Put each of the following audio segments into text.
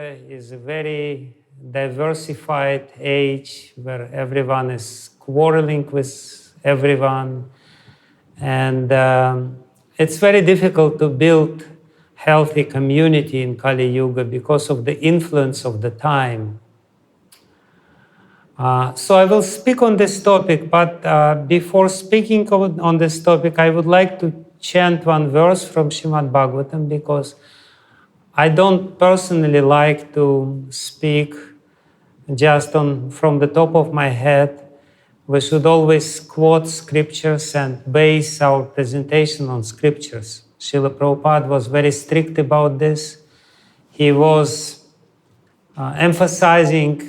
Yuga is a very diversified age where everyone is quarreling with everyone, and it's very difficult to build healthy community in Kali Yuga because of the influence of the time. So I will speak on this topic, but before speaking on this topic, I would like to chant one verse from Srimad Bhagavatam, because I don't personally like to speak just from the top of my head. We should always quote scriptures and base our presentation on scriptures. Srila Prabhupada was very strict about this. He was emphasizing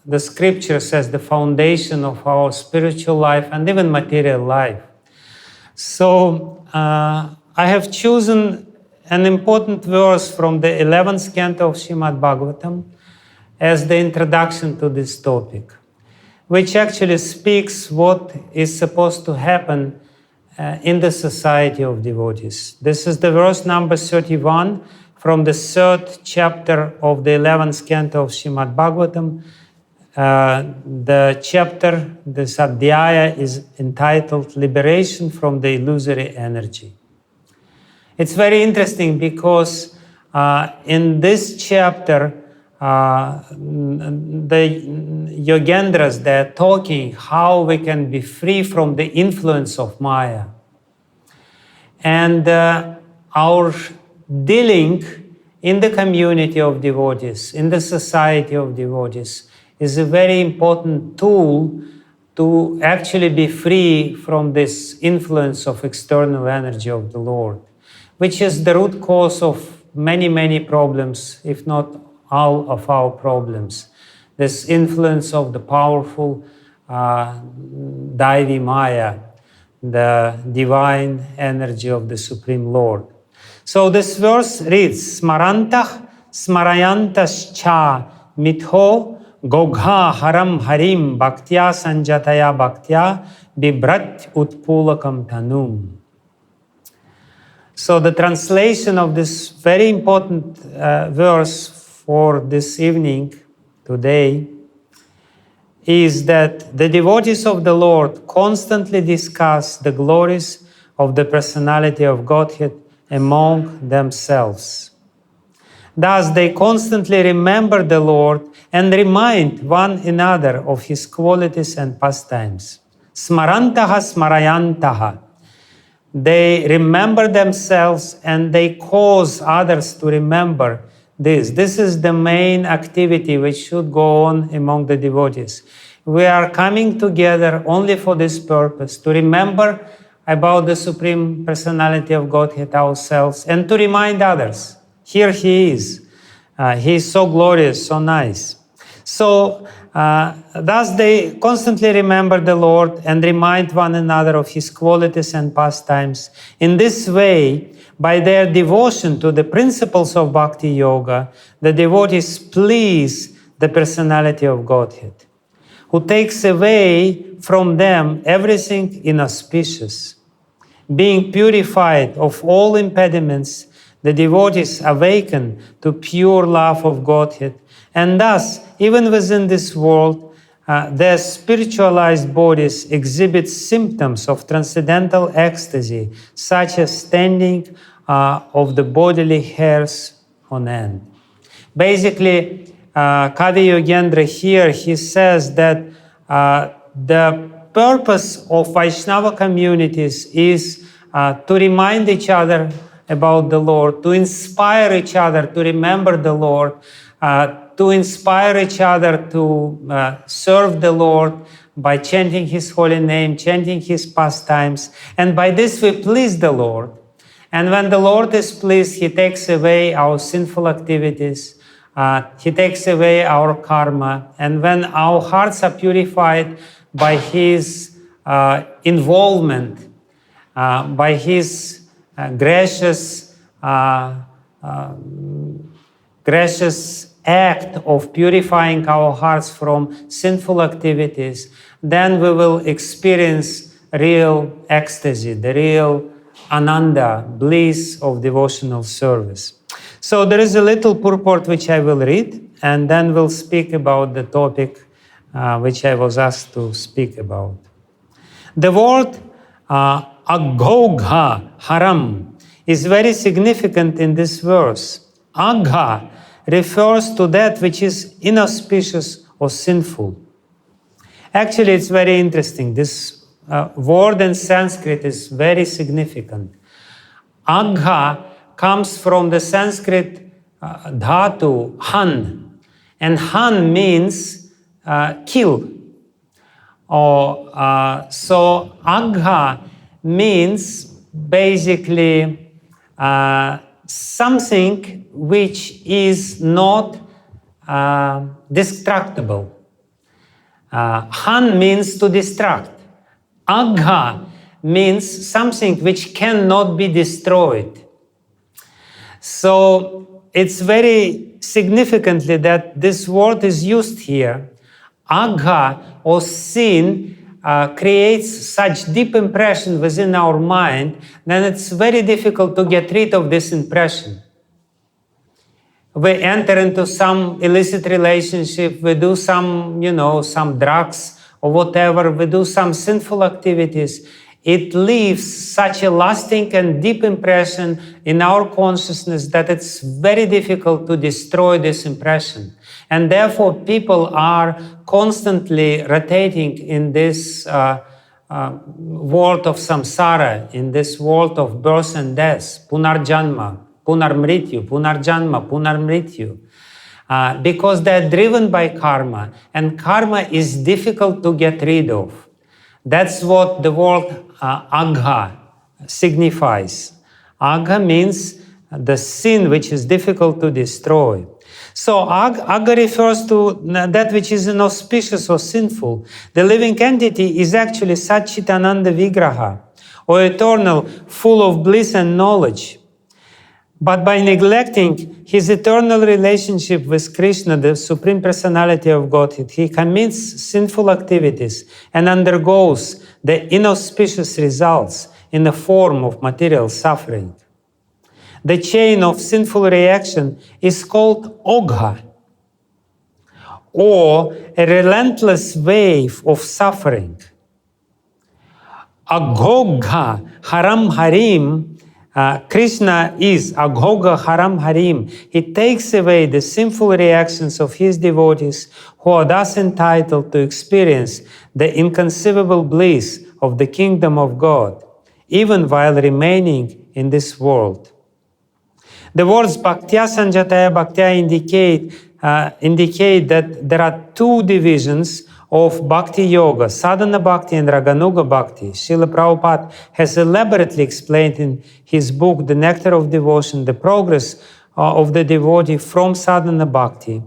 the scriptures as the foundation of our spiritual life and even material life. So I have chosen an important verse from the 11th canto of Srimad Bhagavatam as the introduction to this topic, which actually speaks what is supposed to happen in the society of devotees. This is the verse number 31 from the 3rd chapter of the 11th canto of Srimad Bhagavatam. The chapter, this adhyaya, is entitled Liberation from the Illusory Energy. It's very interesting because in this chapter, the Yogendras, they're talking how we can be free from the influence of Maya. And our dealing in the community of devotees, in the society of devotees, is a very important tool to actually be free from this influence of external energy of the Lord, which is the root cause of many, many problems, if not all of our problems. This influence of the powerful Daivi Maya, the divine energy of the Supreme Lord. So this verse reads, smarantaḥ smārayantaś mitho ghaugha-haraṁ harim bhaktyā sañjātayā bhaktyā bibhraty utpulakāṁ tanum. So the translation of this very important verse for this evening, today, is that the devotees of the Lord constantly discuss the glories of the personality of Godhead among themselves. Thus, they constantly remember the Lord and remind one another of his qualities and pastimes. Smarantaḥ smārayantaḥ. They remember themselves and they cause others to remember this. This is the main activity which should go on among the devotees. We are coming together only for this purpose, to remember about the Supreme Personality of Godhead ourselves and to remind others. Here he is. He is so glorious, so nice. So, thus they constantly remember the Lord and remind one another of his qualities and pastimes. In this way, by their devotion to the principles of bhakti-yoga, the devotees please the personality of Godhead, who takes away from them everything inauspicious. Being purified of all impediments, the devotees awaken to pure love of Godhead, and thus, even within this world, their spiritualized bodies exhibit symptoms of transcendental ecstasy, such as standing of the bodily hairs on end. Basically, Kavi Yogendra here, he says that the purpose of Vaishnava communities is to remind each other about the Lord, to inspire each other to remember the Lord, to inspire each other to serve the Lord by chanting his holy name, chanting his pastimes. And by this we please the Lord. And when the Lord is pleased, he takes away our sinful activities, he takes away our karma. And when our hearts are purified by his involvement, by his gracious act of purifying our hearts from sinful activities, then we will experience real ecstasy, the real ananda, bliss of devotional service. So there is a little purport which I will read, and then we'll speak about the topic which I was asked to speak about. The word agha-ogha-haram is very significant in this verse. Agha refers to that which is inauspicious or sinful. Actually, it's very interesting. This word in Sanskrit is very significant. Agha comes from the Sanskrit dhatu, han. And han means kill. So agha means basically something which is not destructible. Han means to distract. Agha means something which cannot be destroyed. So it's very significantly that this word is used here. Agha or sin creates such deep impression within our mind, then it's very difficult to get rid of this impression. We enter into some illicit relationship, we do some, some drugs or whatever, we do some sinful activities. It leaves such a lasting and deep impression in our consciousness that it's very difficult to destroy this impression. And therefore, people are constantly rotating in this world of samsara, in this world of birth and death, punarjanma, punarmrityu, punarjanma, punarmrityu, because they're driven by karma, and karma is difficult to get rid of. That's what the word agha signifies. Agha means the sin which is difficult to destroy. So agha refers to that which is inauspicious or sinful. The living entity is actually Satchitananda Vigraha, or eternal, full of bliss and knowledge. But by neglecting his eternal relationship with Krishna, the Supreme Personality of Godhead, he commits sinful activities and undergoes the inauspicious results in the form of material suffering. The chain of sinful reaction is called ogha, or a relentless wave of suffering. Agha-ogha-haram harim, Krishna is agha-ogha-haram harim. He takes away the sinful reactions of his devotees, who are thus entitled to experience the inconceivable bliss of the kingdom of God, even while remaining in this world. The words bhaktyā, sañjātayā, bhaktyā indicate that there are two divisions of bhakti-yoga, sadhana bhakti and raganuga bhakti. Srila Prabhupada has elaborately explained in his book, The Nectar of Devotion, the progress of the devotee from sadhana bhakti,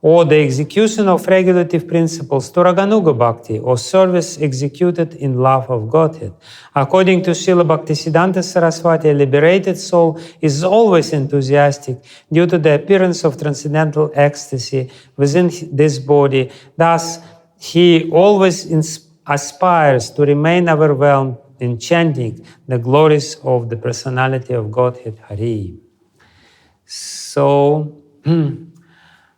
or the execution of regulative principles, to raganuga bhakti, or service executed in love of Godhead. According to Srila Bhaktisiddhanta Saraswati, a liberated soul is always enthusiastic due to the appearance of transcendental ecstasy within this body. Thus, he always aspires to remain overwhelmed in chanting the glories of the Personality of Godhead, Harim. So,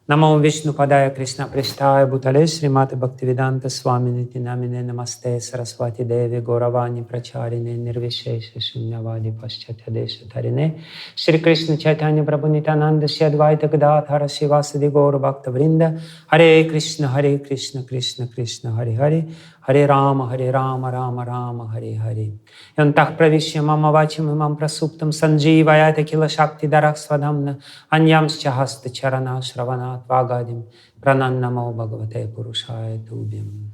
Namo Vishnu Padaya Krishna Prishtaya Bhutale Srimate Bhaktivedanta Swami Niti Namine Namaste Saraswati Devi Gauravani Pracharine Nirvishesha Shunyavadi Paschatya Desha Tarine Shri Krishna Chaitanya Prabhu Nityananda Shri Advaita Gadadhara Srivasadi Gaura Bhakta Vrinda Hare Krishna Krishna Krishna Hare Hare Hare Rama Rama Rama Hare Hare Yantah Pravishya Mama Vachim Imam Prasuptam Sanjivayata Kila Shakti Darak Svadhamna Anyamscha Hasta Charana Shravana Vagadim Pranannamo Bhagavate Purushaya Tubhyam.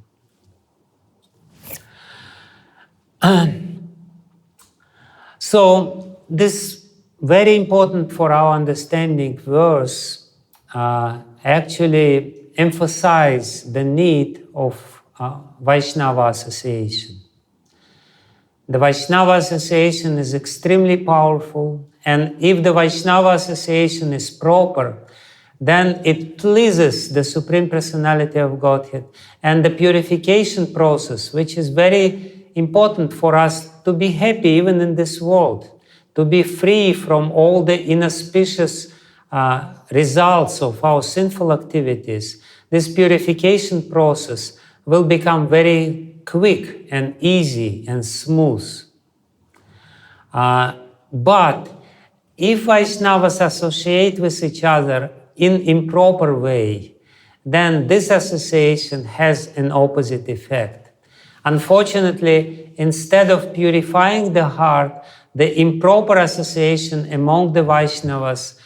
So this very important for our understanding verse actually emphasize the need of Vaishnava association. The Vaishnava association is extremely powerful, and if the Vaishnava association is proper, then it pleases the Supreme Personality of Godhead, and the purification process, which is very important for us to be happy even in this world, to be free from all the inauspicious results of our sinful activities, this purification process will become very quick and easy and smooth. But if Vaishnavas associate with each other in improper way, then this association has an opposite effect. Unfortunately, instead of purifying the heart, the improper association among the Vaishnavas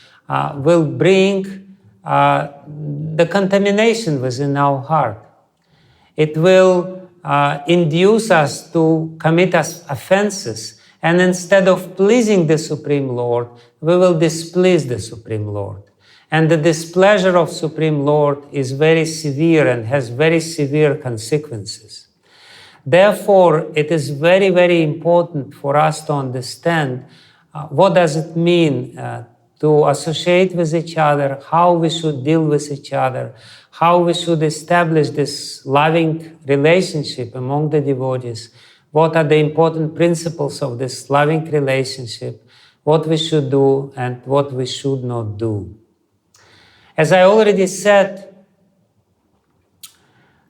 will bring the contamination within our heart. It will induce us to commit offenses, and instead of pleasing the Supreme Lord, we will displease the Supreme Lord. And the displeasure of Supreme Lord is very severe and has very severe consequences. Therefore, it is very, very important for us to understand what does it mean to associate with each other, how we should deal with each other, how we should establish this loving relationship among the devotees, what are the important principles of this loving relationship, what we should do and what we should not do. As I already said,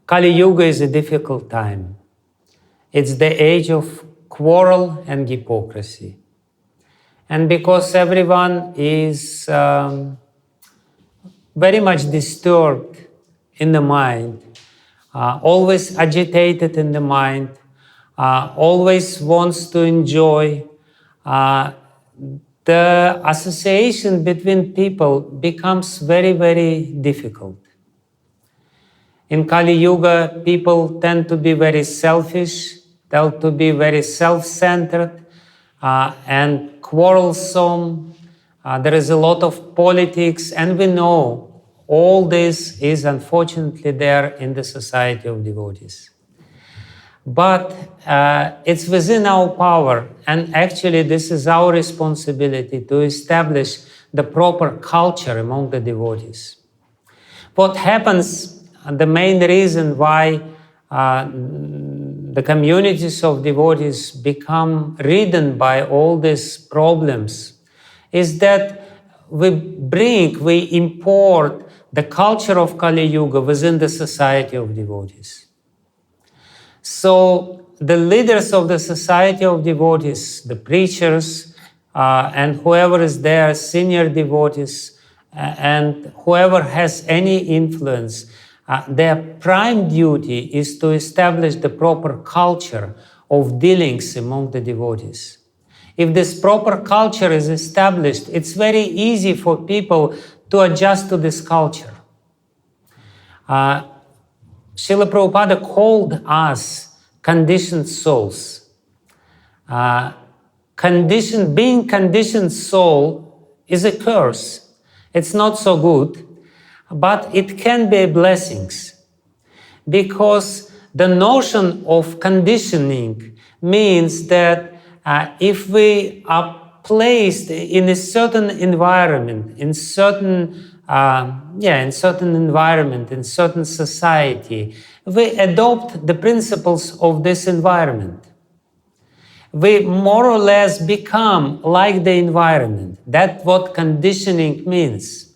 Kali Yuga is a difficult time. It's the age of quarrel and hypocrisy. And because everyone is very much disturbed in the mind, always agitated in the mind, always wants to enjoy, the association between people becomes very, very difficult. In Kali Yuga, people tend to be very selfish, tend to be very self-centered and quarrelsome. There is a lot of politics, and we know all this is unfortunately there in the society of devotees. But it's within our power, and actually this is our responsibility to establish the proper culture among the devotees. What happens, the main reason why the communities of devotees become ridden by all these problems is that we import the culture of Kali Yuga within the society of devotees. So the leaders of the society of devotees, the preachers, and whoever is there, senior devotees, and whoever has any influence, their prime duty is to establish the proper culture of dealings among the devotees. If this proper culture is established, it's very easy for people to adjust to this culture. Srila Prabhupada called us conditioned souls. Being conditioned soul is a curse. It's not so good, but it can be blessings. Because the notion of conditioning means that if we are placed in a certain environment, in certain environment, in certain society, we adopt the principles of this environment. We more or less become like the environment. That's what conditioning means.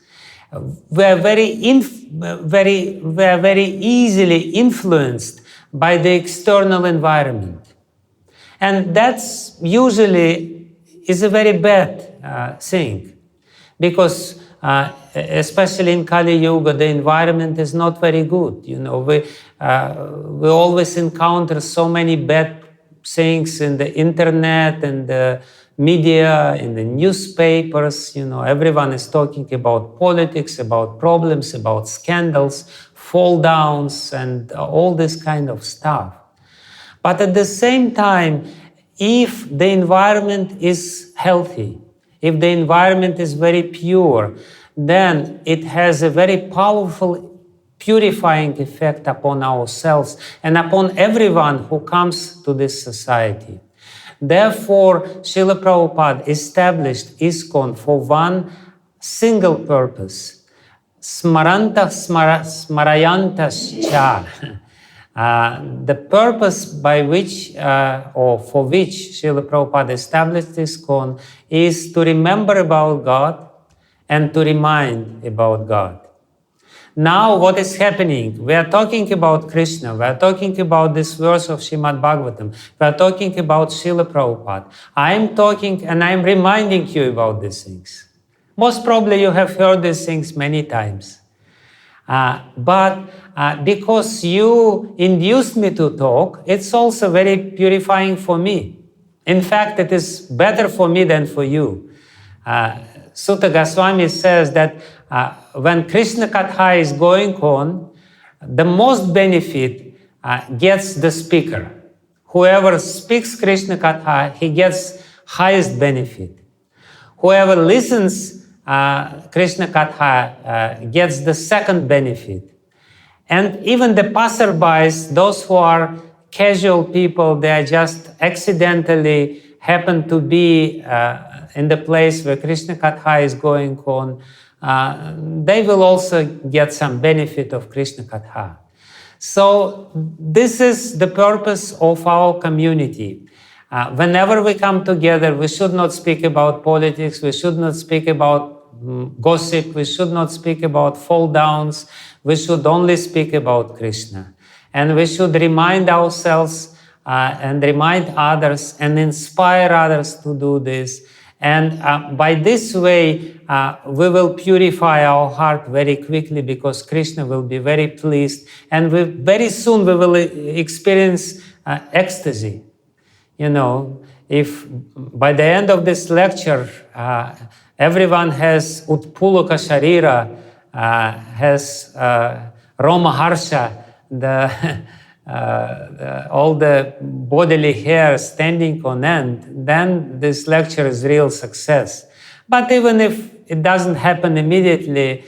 We are very easily influenced by the external environment. And that's usually is a very bad thing, because especially in Kali Yuga, the environment is not very good. You know, we always encounter so many bad things in the internet and the media, in the newspapers. You know, everyone is talking about politics, about problems, about scandals, fall downs, and all this kind of stuff. But at the same time, if the environment is healthy, if the environment is very pure, then it has a very powerful purifying effect upon ourselves and upon everyone who comes to this society. Therefore, Srila Prabhupada established ISKCON for one single purpose: smārayantaś. The purpose by which, or for which Srila Prabhupada established ISKCON is to remember about God and to remind about God. Now what is happening? We are talking about Krishna. We are talking about this verse of Srimad Bhagavatam. We are talking about Srila Prabhupada. I am talking and I am reminding you about these things. Most probably you have heard these things many times. But because you induced me to talk, it's also very purifying for me. In fact, it is better for me than for you. Sutta Goswami says that when Krishna Katha is going on, the most benefit gets the speaker. Whoever speaks Krishna Katha, he gets highest benefit. Whoever listens Krishna Katha gets the second benefit. And even the passerbys, those who are casual people, they are just accidentally happen to be in the place where Krishna Katha is going on, they will also get some benefit of Krishna Katha. So this is the purpose of our community. Whenever we come together, we should not speak about politics, we should not speak about gossip, we should not speak about fall downs, we should only speak about Krishna. And we should remind ourselves and remind others and inspire others to do this. And by this way, we will purify our heart very quickly, because Krishna will be very pleased. And very soon we will experience ecstasy. You know, if by the end of this lecture, everyone has utpulakāṁ sharira, has roma harsha, all the bodily hair standing on end, then this lecture is real success. But even if it doesn't happen immediately,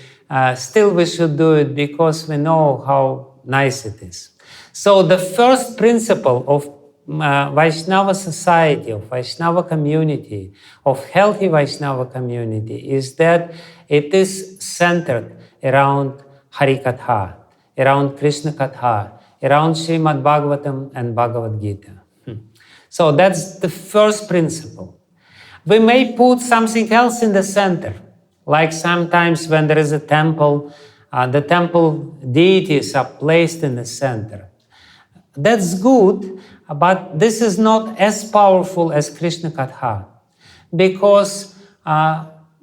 still we should do it, because we know how nice it is. So the first principle of Vaishnava society, of Vaishnava community, of healthy Vaishnava community, is that it is centered around Harikatha, around Krishna Katha, around Srimad Bhagavatam and Bhagavad Gita. So that's the first principle. We may put something else in the center, like sometimes when there is a temple, the temple deities are placed in the center. That's good, but this is not as powerful as Krishna Katha, because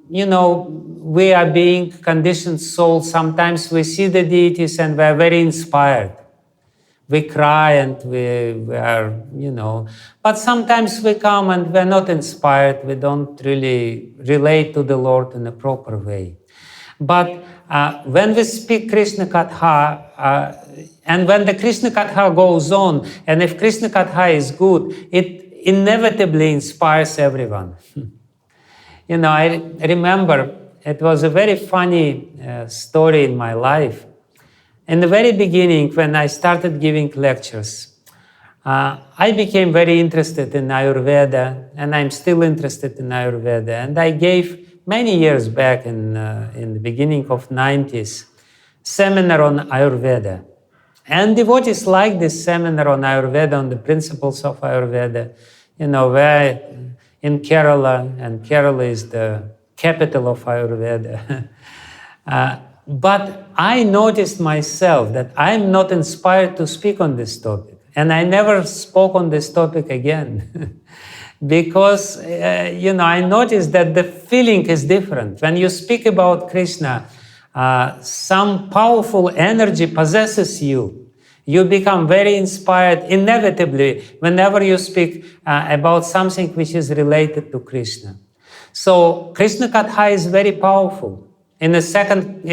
you know, we are being conditioned souls. Sometimes we see the deities and we are very inspired. We cry and we are, you know, but sometimes we come and we're not inspired. We don't really relate to the Lord in a proper way. But when we speak Krishna Katha, and when the Krishna Katha goes on, and if Krishna Katha is good, it inevitably inspires everyone. You know, I remember it was a very funny story in my life. In the very beginning, when I started giving lectures, I became very interested in Ayurveda, and I'm still interested in Ayurveda. And I gave many years back in the beginning of 90s, seminar on Ayurveda. And devotees like this seminar on Ayurveda, on the principles of Ayurveda. You know, we're in Kerala, and Kerala is the capital of Ayurveda. But I noticed myself that I'm not inspired to speak on this topic. And I never spoke on this topic again. Because, you know, I noticed that the feeling is different. When you speak about Krishna, some powerful energy possesses you. You become very inspired inevitably whenever you speak about something which is related to Krishna. So Krishna Katha is very powerful. In the second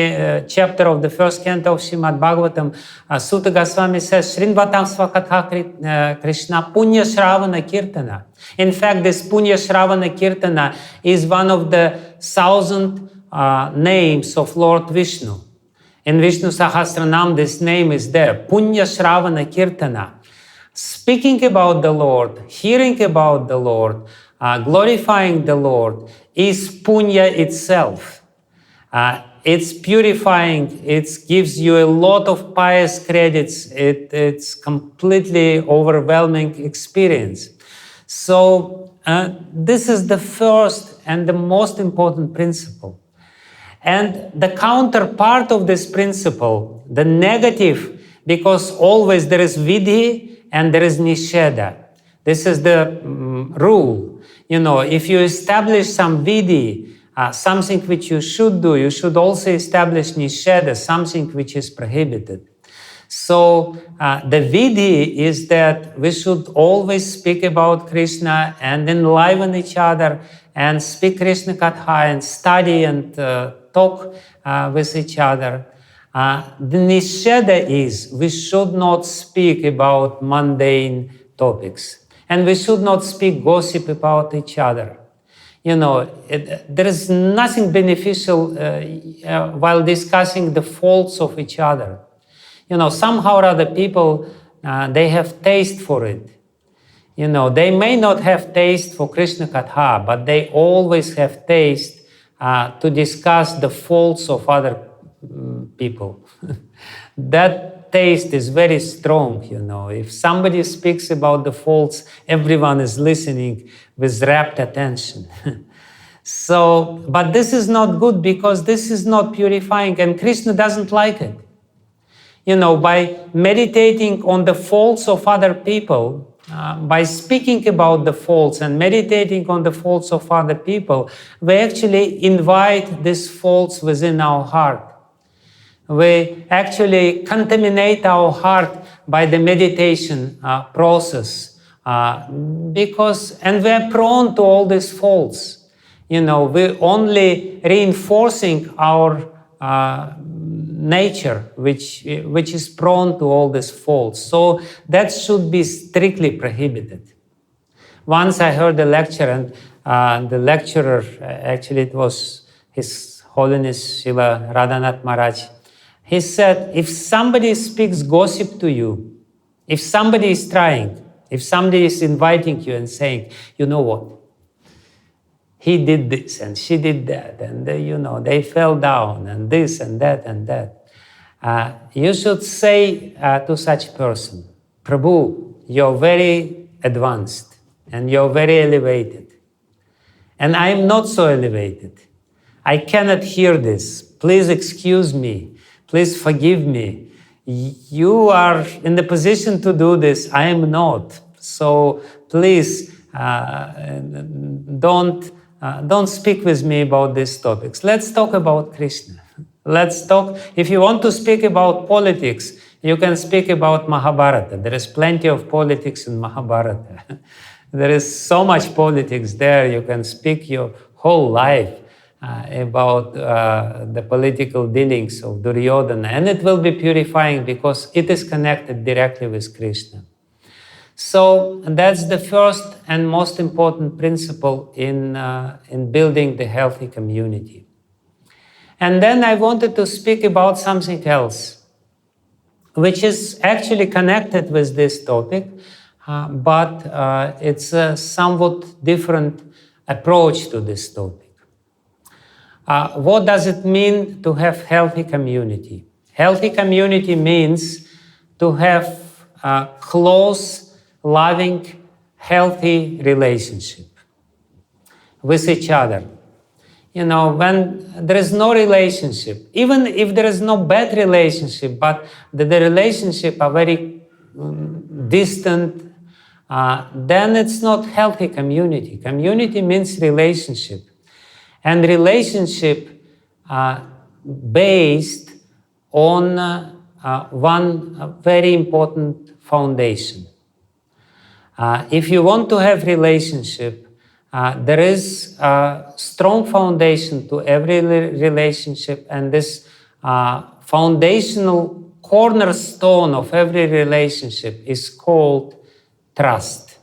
chapter of the first canto of Srimad Bhagavatam, Sutta Goswami says, Shrinvatam Svakatha Krishna Punya Shravana Kirtana. In fact, this Punya Shravana Kirtana is one of the 1,000 names of Lord Vishnu. In Vishnu Sahasranam, this name is there, Punya Shravana Kirtana. Speaking about the Lord, hearing about the Lord, glorifying the Lord is Punya itself. It's purifying, it gives you a lot of pious credits, it's completely overwhelming experience. So this is the first and the most important principle. And the counterpart of this principle, the negative, because always there is vidhi and there is nisheda. This is the rule. If you establish some vidhi, something which you should do, you should also establish nisheda, something which is prohibited. So the vidhi is that we should always speak about Krishna and enliven each other and speak Krishna Katha and study and talk with each other. The nisheda is we should not speak about mundane topics. And we should not speak gossip about each other. There is nothing beneficial while discussing the faults of each other. Somehow or other people, they have taste for it. They may not have taste for Krishna Katha, but they always have taste to discuss the faults of other people. That taste is very strong, If somebody speaks about the faults, everyone is listening with rapt attention. But this is not good because this is not purifying, and Krishna doesn't like it. By meditating on the faults of other people, by speaking about the faults and meditating on the faults of other people, we actually invite these faults within our heart. We actually contaminate our heart by the meditation process and we are prone to all these faults. We're only reinforcing our nature, which is prone to all these faults. So that should be strictly prohibited. Once I heard a lecture, and the lecturer, actually it was His Holiness Srila Radhanath Maharaj, he said, if somebody speaks gossip to you, if somebody is trying, if somebody is inviting you and saying, you know what, he did this and she did that, and they fell down and this and that and that. You should say to such person, Prabhu, you're very advanced and you're very elevated. And I am not so elevated. I cannot hear this. Please excuse me. Please forgive me. You are in the position to do this. I am not. So please don't speak with me about these topics. Let's talk about Krishna. Let's talk. If you want to speak about politics, you can speak about Mahabharata. There is plenty of politics in Mahabharata. There is so much politics there. You can speak your whole life about the political dealings of Duryodhana, and it will be purifying because it is connected directly with Krishna. So that's the first and most important principle in building the healthy community. And then I wanted to speak about something else, which is actually connected with this topic, but it's a somewhat different approach to this topic. What does it mean to have healthy community? Healthy community means to have a close, loving, healthy relationship with each other. When there is no relationship, even if there is no bad relationship, but the relationship are very distant, then it's not healthy community. Community means relationship. And relationship based on one very important foundation. If you want to have relationship, there is a strong foundation to every relationship, and this foundational cornerstone of every relationship is called trust.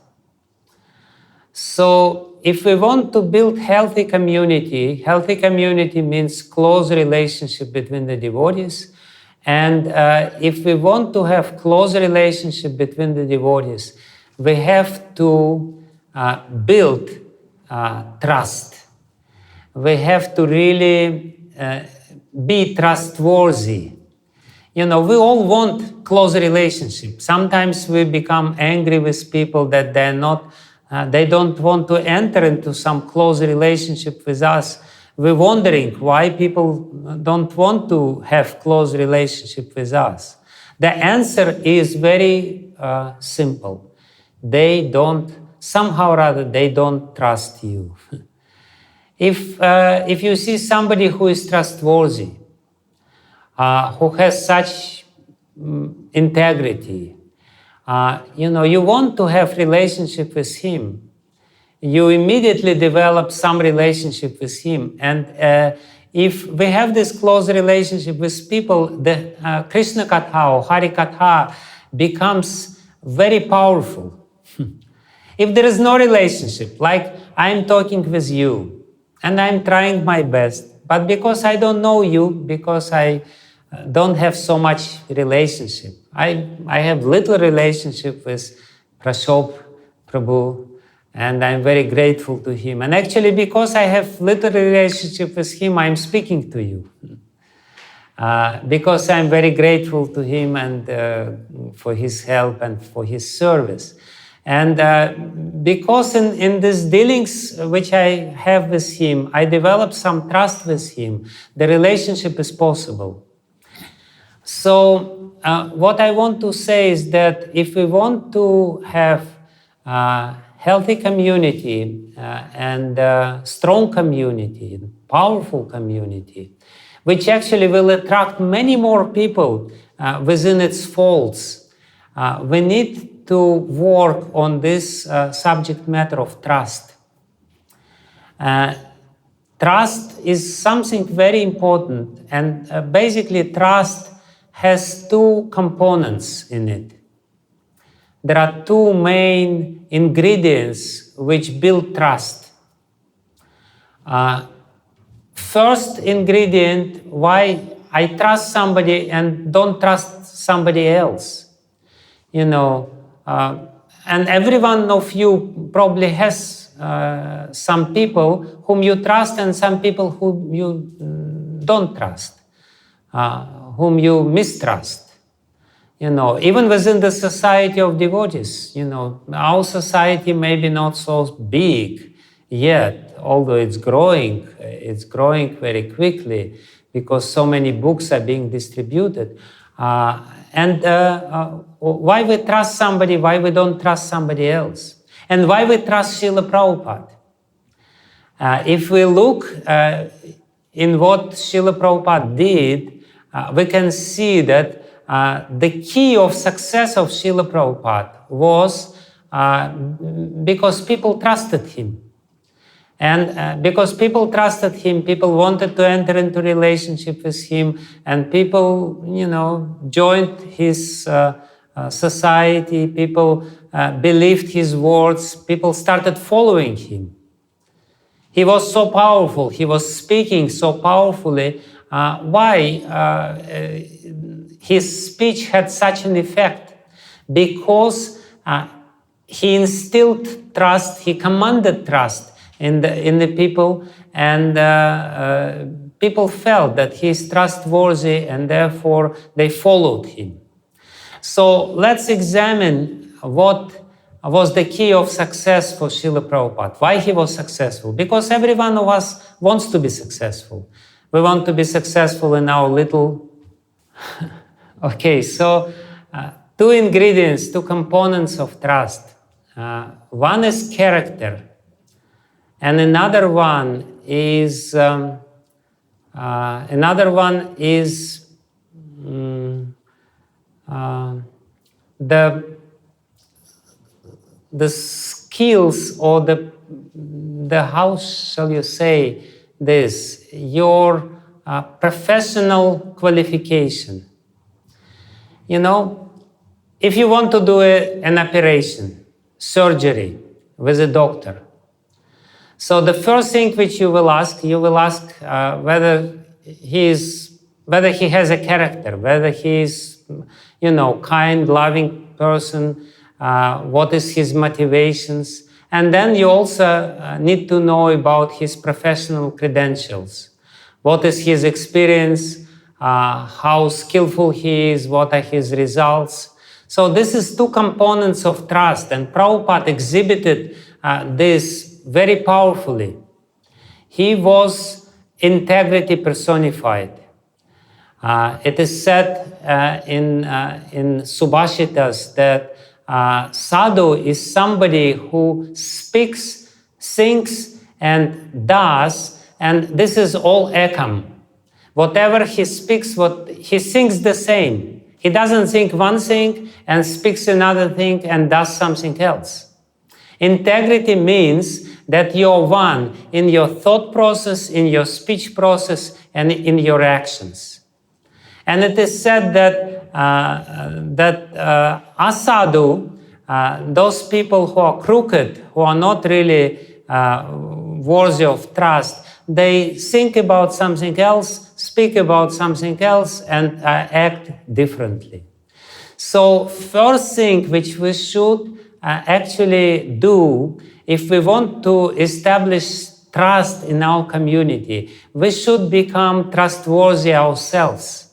So if we want to build healthy community means close relationship between the devotees. And if we want to have close relationship between the devotees, we have to build trust. We have to really be trustworthy. We all want close relationship. Sometimes we become angry with people that they don't want to enter into some close relationship with us we're wondering why people don't want to have close relationship with us. The answer is very simple. They don't, somehow or other, they don't trust you. If you see somebody who is trustworthy, who has such integrity, you want to have relationship with him. You immediately develop some relationship with him. And if we have this close relationship with people, the Krishna Katha or Hari Katha becomes very powerful. If there is no relationship, like I'm talking with you and I'm trying my best, but because I don't know you, because I don't have so much relationship, I have little relationship with Prashop Prabhu, and I'm very grateful to him. And actually, because I have little relationship with him, I'm speaking to you. Because I'm very grateful to him and for his help and for his service. And because in these dealings which I have with him, I develop some trust with him, the relationship is possible. So what I want to say is that if we want to have healthy community and strong community, powerful community, which actually will attract many more people within its folds, we need to work on this subject matter of trust. Trust is something very important, and basically trust has two components in it. There are two main ingredients which build trust. First ingredient, why I trust somebody and don't trust somebody else. And every one of you probably has some people whom you trust and some people whom you don't trust, whom you mistrust. Even within the society of devotees, our society may be not so big yet, although it's growing very quickly because so many books are being distributed. And why we trust somebody, why we don't trust somebody else, and why we trust Srila Prabhupada. If we look in what Srila Prabhupada did, we can see that the key of success of Srila Prabhupada was because people trusted him. And because people trusted him, people wanted to enter into relationship with him, and people, joined his society, people believed his words, people started following him. He was so powerful, he was speaking so powerfully. Why his speech had such an effect? Because he instilled trust, he commanded trust in the people, and people felt that he is trustworthy, and therefore they followed him. So let's examine what was the key of success for Srila Prabhupada. Why he was successful? Because every one of us wants to be successful. We want to be successful in our little... Okay, so two ingredients, two components of trust. One is character, and another one is the skills, or the how shall you say this, your professional qualification. If you want to do an operation, surgery with a doctor, so the first thing which you will ask whether he has a character, whether he is, kind, loving person, what is his motivations, and then you also need to know about his professional credentials. What is his experience? How skillful he is? What are his results? So this is two components of trust, and Prabhupada exhibited this very powerfully. He was integrity personified. It is said in Subhashitas that sadhu is somebody who speaks, thinks, and does, and this is all ekam. Whatever he speaks, he thinks the same. He doesn't think one thing and speaks another thing and does something else. Integrity means that you're one in your thought process, in your speech process, and in your actions. And it is said that asadu, those people who are crooked, who are not really worthy of trust, they think about something else, speak about something else, and act differently. So first thing which we should actually do, if we want to establish trust in our community, we should become trustworthy ourselves.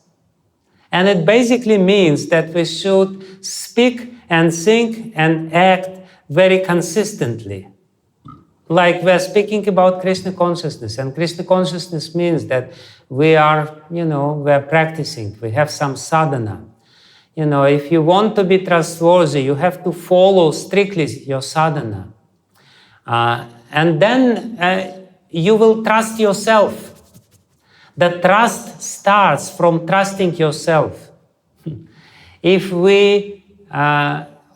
And it basically means that we should speak and think and act very consistently. Like we're speaking about Krishna consciousness, and Krishna consciousness means that we are, we're practicing, we have some sadhana. If you want to be trustworthy, you have to follow strictly your sadhana. And then you will trust yourself. The trust starts from trusting yourself. If we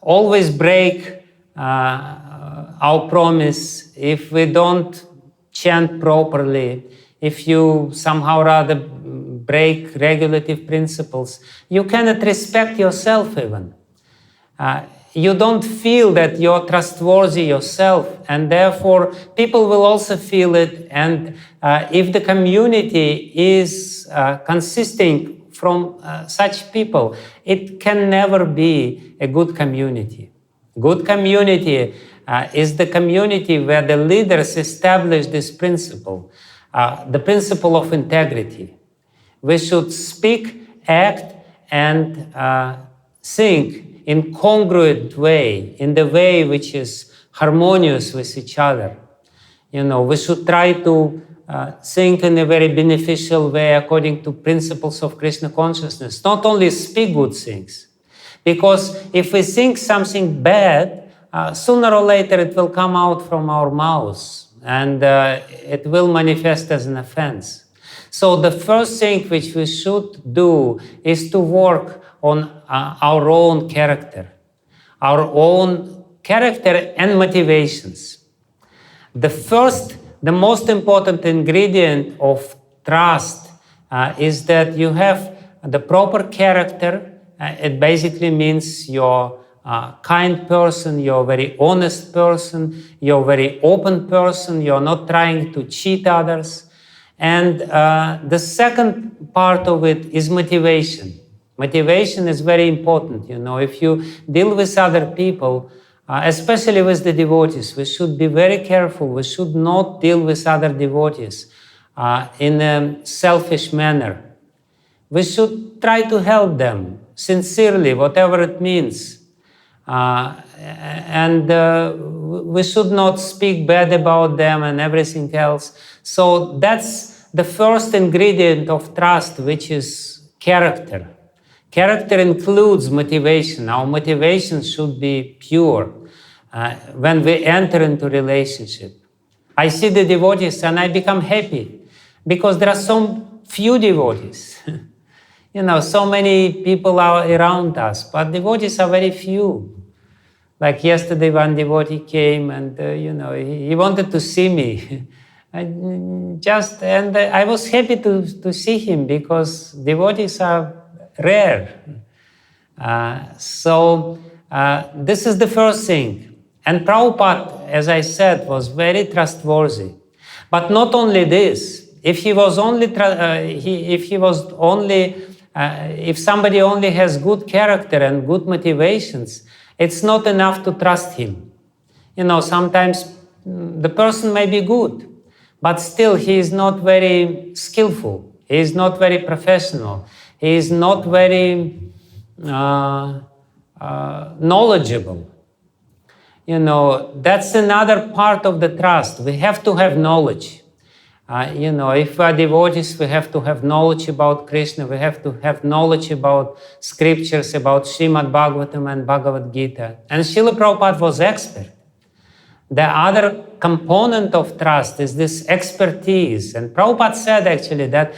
always break our promise, if we don't chant properly, if you somehow rather break regulative principles, you cannot respect yourself even. You don't feel that you're trustworthy yourself, and therefore people will also feel it. And if the community is consisting from such people, it can never be a good community. Good community is the community where the leaders establish this principle, the principle of integrity. We should speak, act, and think in congruent way, in the way which is harmonious with each other. We should try to think in a very beneficial way according to principles of Krishna consciousness. Not only speak good things, because if we think something bad, sooner or later it will come out from our mouths, and it will manifest as an offense. So the first thing which we should do is to work on our own character and motivations. The most important ingredient of trust is that you have the proper character. It basically means you're a kind person, you're a very honest person, you're a very open person, you're not trying to cheat others. And the second part of it is motivation. Motivation is very important. If you deal with other people, especially with the devotees, we should be very careful. We should not deal with other devotees in a selfish manner. We should try to help them sincerely, whatever it means. And we should not speak bad about them and everything else. So that's the first ingredient of trust, which is character. Character includes motivation. Our motivation should be pure when we enter into relationship. I see the devotees and I become happy because there are so few devotees. So many people are around us, but devotees are very few. Like yesterday, one devotee came and, he wanted to see me. And I was happy to see him because devotees are rare. So this is the first thing. And Prabhupada, as I said, was very trustworthy. But not only this. If somebody only has good character and good motivations, it's not enough to trust him. Sometimes the person may be good, but still he is not very skillful. He is not very professional. He is not very knowledgeable. That's another part of the trust. We have to have knowledge. If we are devotees, we have to have knowledge about Krishna, we have to have knowledge about scriptures, about Srimad Bhagavatam and Bhagavad Gita. And Srila Prabhupada was expert. The other component of trust is this expertise. And Prabhupada said actually that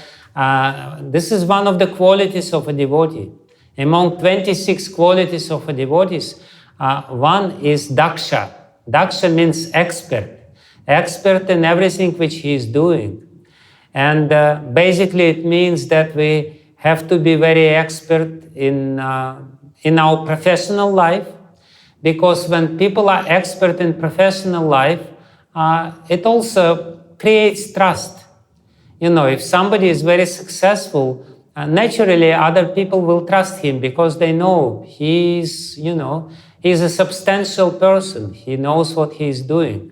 this is one of the qualities of a devotee. Among 26 qualities of a devotee, one is daksha. Daksha means expert. Expert in everything which he is doing. And basically it means that we have to be very expert in our professional life, because when people are expert in professional life, it also creates trust. If somebody is very successful, naturally other people will trust him because they know he's a substantial person. He knows what he is doing.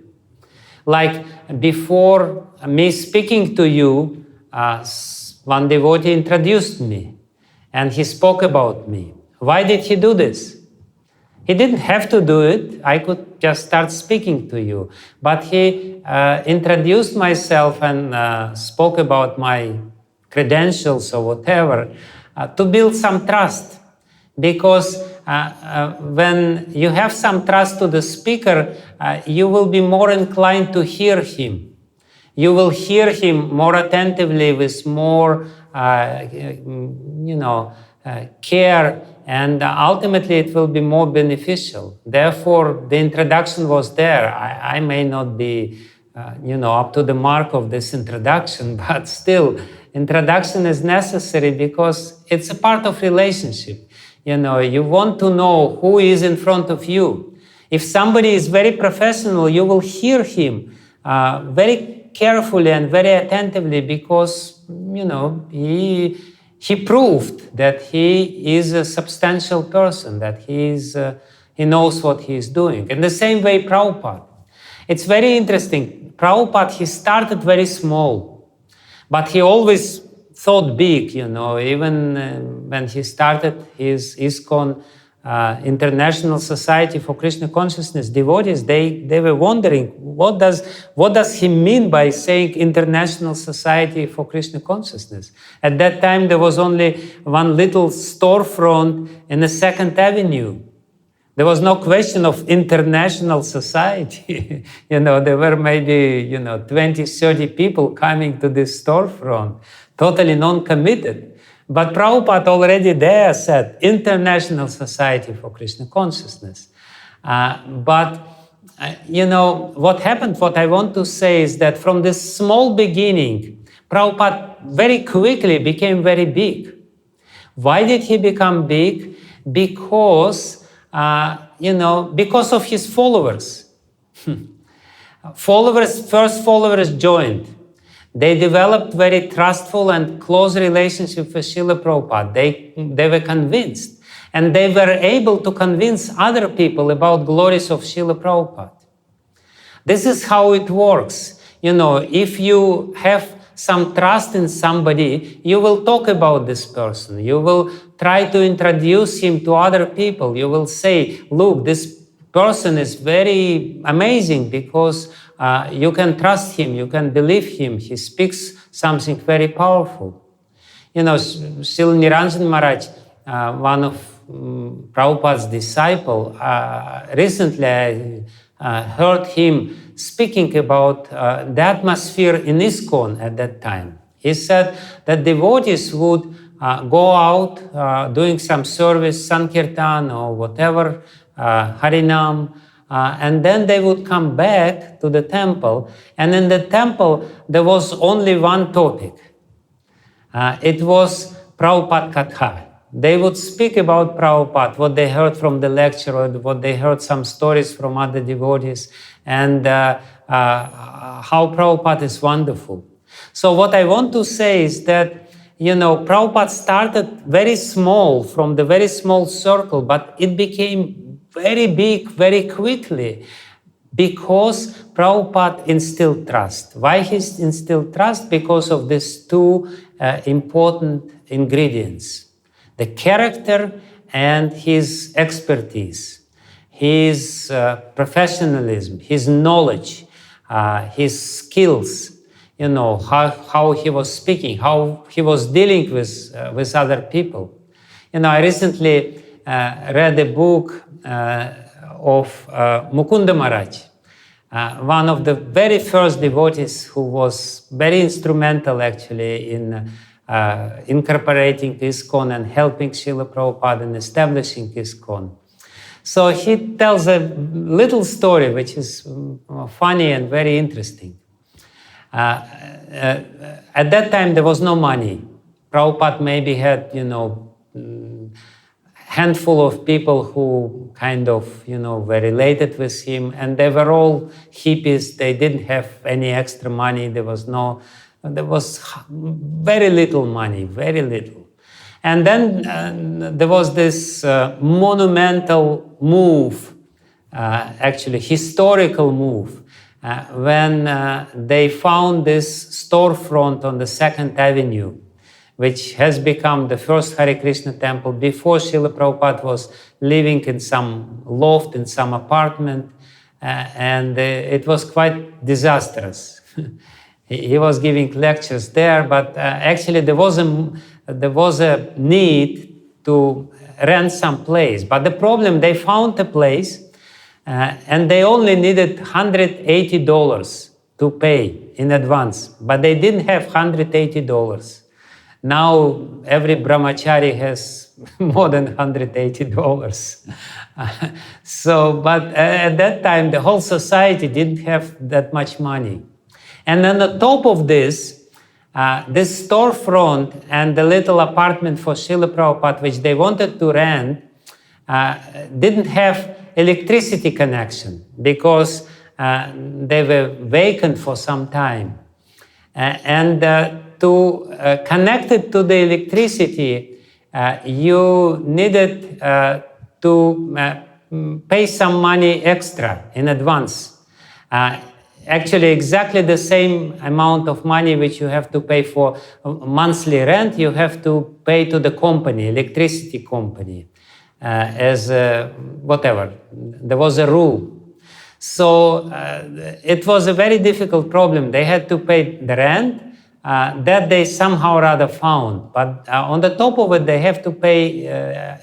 Like before me speaking to you, one devotee introduced me and he spoke about me. Why did he do this? He didn't have to do it. I could just start speaking to you. But he introduced myself and spoke about my credentials or whatever to build some trust. Because when you have some trust to the speaker, you will be more inclined to hear him. You will hear him more attentively with more, care, and ultimately it will be more beneficial. Therefore, the introduction was there. I may not be, up to the mark of this introduction, but still, introduction is necessary because it's a part of relationship. You want to know who is in front of you. If somebody is very professional, you will hear him very carefully and very attentively because, he proved that he is a substantial person, that he knows what he is doing. In the same way, Prabhupada. It's very interesting. Prabhupada, he started very small, but he always thought big, even when he started his ISKCON, International Society for Krishna Consciousness, devotees, they were wondering, what does he mean by saying International Society for Krishna Consciousness? At that time, there was only one little storefront in the 2nd Avenue. There was no question of international society. There were maybe, 20, 30 people coming to this storefront, totally non-committed. But Prabhupada already there said International Society for Krishna Consciousness. What happened, what I want to say is that from this small beginning, Prabhupada very quickly became very big. Why did he become big? Because of his followers. First followers joined. They developed very trustful and close relationship with Srila Prabhupada. They were convinced. And they were able to convince other people about glories of Srila Prabhupada. This is how it works. If you have some trust in somebody, you will talk about this person. You will try to introduce him to other people. You will say, look, this person is very amazing because you can trust him, you can believe him. He speaks something very powerful. Srila Niranjan Maharaj, one of Prabhupada's disciple, recently I heard him speaking about the atmosphere in ISKCON at that time. He said that devotees would go out doing some service, sankirtan or whatever, harinam, and then they would come back to the temple, and in the temple there was only one topic. It was Prabhupada Katha. They would speak about Prabhupada, what they heard from the lecture, or what they heard some stories from other devotees, and how Prabhupada is wonderful. So what I want to say is that, Prabhupada started very small, from the very small circle, but it became very big, very quickly, because Prabhupada instilled trust. Why he instilled trust? Because of these two important ingredients: the character and his expertise, his professionalism, his knowledge, his skills, how he was speaking, how he was dealing with other people. I recently read a book of Mukunda Maharaj, one of the very first devotees who was very instrumental actually in incorporating ISKCON and helping Srila Prabhupada in establishing ISKCON. So he tells a little story which is funny and very interesting. At that time there was no money. Prabhupada maybe had, handful of people who kind of, were related with him, and they were all hippies. They didn't have any extra money. There was very little money, very little. And then there was this monumental move, actually historical move, when they found this storefront on the 2nd Avenue, which has become the first Hare Krishna temple. Before, Srila Prabhupada was living in some loft, in some apartment, and it was quite disastrous. He was giving lectures there, but actually there was a need to rent some place. But the problem, they found a place, and they only needed $180 to pay in advance, but they didn't have $180. Now every brahmachari has more than $180. But at that time, the whole society didn't have that much money. And on the top of this, this storefront and the little apartment for Srila Prabhupada, which they wanted to rent, didn't have electricity connection because they were vacant for some time. To connect it to the electricity, you needed to pay some money extra in advance. Actually, exactly the same amount of money which you have to pay for monthly rent, you have to pay to the company, electricity company, as whatever. There was a rule. So it was a very difficult problem. They had to pay the rent. That they somehow rather found. But on the top of it, they have to pay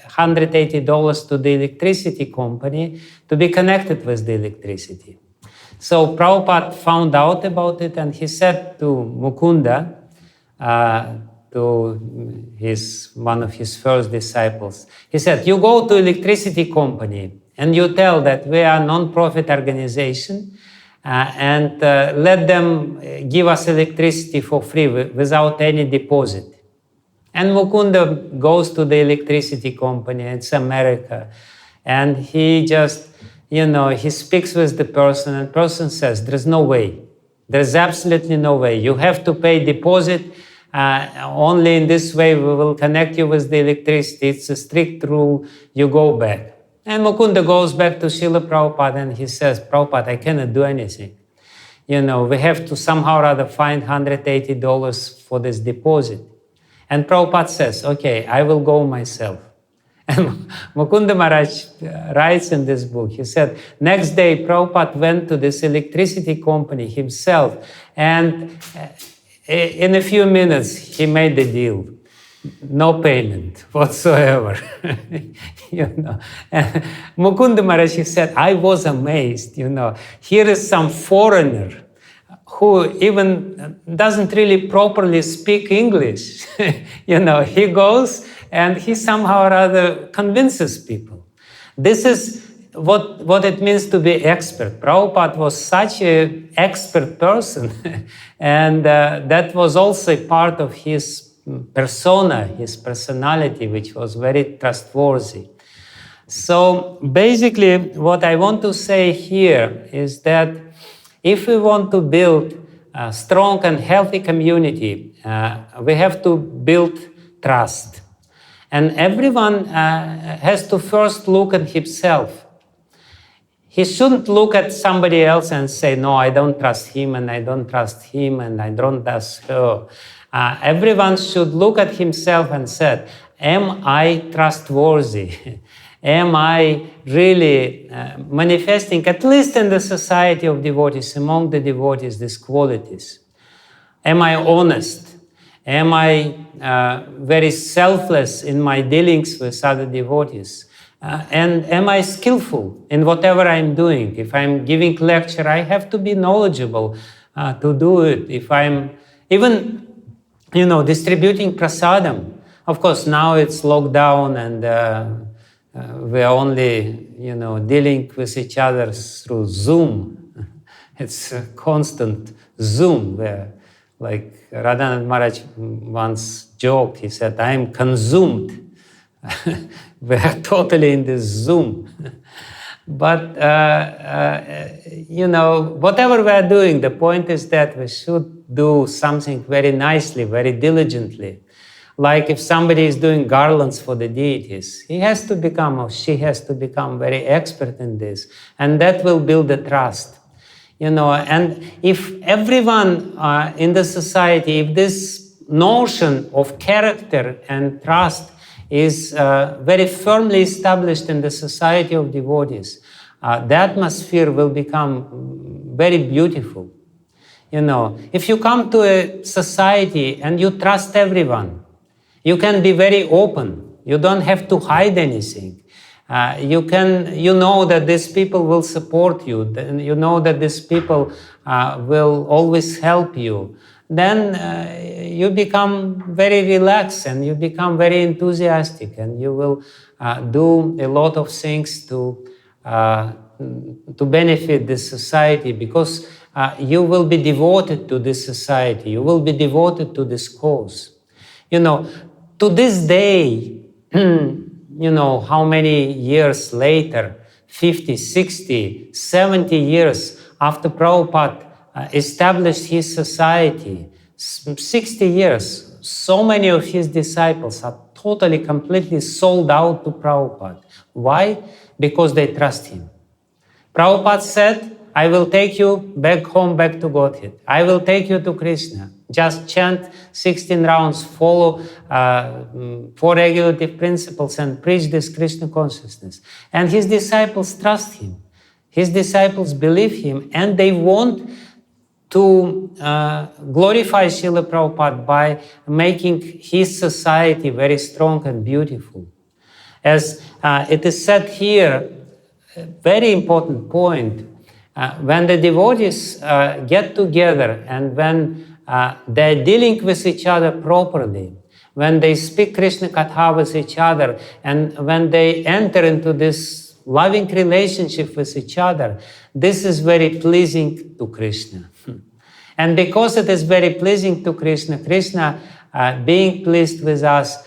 $180 to the electricity company to be connected with the electricity. So Prabhupada found out about it, and he said to Mukunda, to one of his first disciples, he said, you go to electricity company and you tell that we are a non-profit organization, and let them give us electricity for free without any deposit. And Mukunda goes to the electricity company, it's America, and he just, he speaks with the person, and the person says, there's no way. There's absolutely no way. You have to pay deposit. Only in this way we will connect you with the electricity. It's a strict rule. You go back. And Mukunda goes back to Srila Prabhupada and he says, Prabhupada, I cannot do anything. We have to somehow or other find $180 for this deposit. And Prabhupada says, okay, I will go myself. And Mukunda Maharaj writes in this book, he said, next day Prabhupada went to this electricity company himself, and in a few minutes he made the deal. No payment whatsoever. And Mukunda Maharaj, he said, I was amazed, Here is some foreigner who even doesn't really properly speak English. He goes and he somehow or other convinces people. This is what it means to be expert. Prabhupada was such an expert person, and that was also a part of his persona, his personality, which was very trustworthy. So basically, what I want to say here is that if we want to build a strong and healthy community, we have to build trust. And everyone has to first look at himself. He shouldn't look at somebody else and say, no, I don't trust him, and I don't trust him, and I don't trust her. Everyone should look at himself and say, am I trustworthy? Am I really manifesting, at least in the society of devotees, among the devotees, these qualities? Am I honest? Am I very selfless in my dealings with other devotees? And am I skillful in whatever I'm doing? If I'm giving lecture, I have to be knowledgeable to do it. If I'm even, distributing prasadam, of course, now it's locked down and we're only, dealing with each other through Zoom. It's a constant Zoom where, like Radhanath Maharaj once joked, he said, I'm consumed. We're totally in this Zoom. But, whatever we're doing, the point is that we should do something very nicely, very diligently. Like if somebody is doing garlands for the deities, he has to become, or she has to become very expert in this. And that will build the trust. And if everyone in the society, if this notion of character and trust is very firmly established in the society of devotees, the atmosphere will become very beautiful. If you come to a society and you trust everyone, you can be very open. You don't have to hide anything. You know that these people will support you. You know that these people will always help you. Then you become very relaxed and you become very enthusiastic, and you will do a lot of things to benefit this society, because you will be devoted to this society. You will be devoted to this cause. To this day, how many years later, 50, 60, 70 years after Prabhupada established his society, 60 years, so many of his disciples are totally, completely sold out to Prabhupada. Why? Because they trust him. Prabhupada said, I will take you back home, back to Godhead. I will take you to Krishna. Just chant 16 rounds, follow 4 regulative principles and preach this Krishna consciousness. And his disciples trust him. His disciples believe him, and they want to glorify Srila Prabhupada by making his society very strong and beautiful. As it is said here, a very important point, when the devotees get together and when they're dealing with each other properly, when they speak Krishna Katha with each other, and when they enter into this loving relationship with each other, this is very pleasing to Krishna. And because it is very pleasing to Krishna, Krishna, being pleased with us,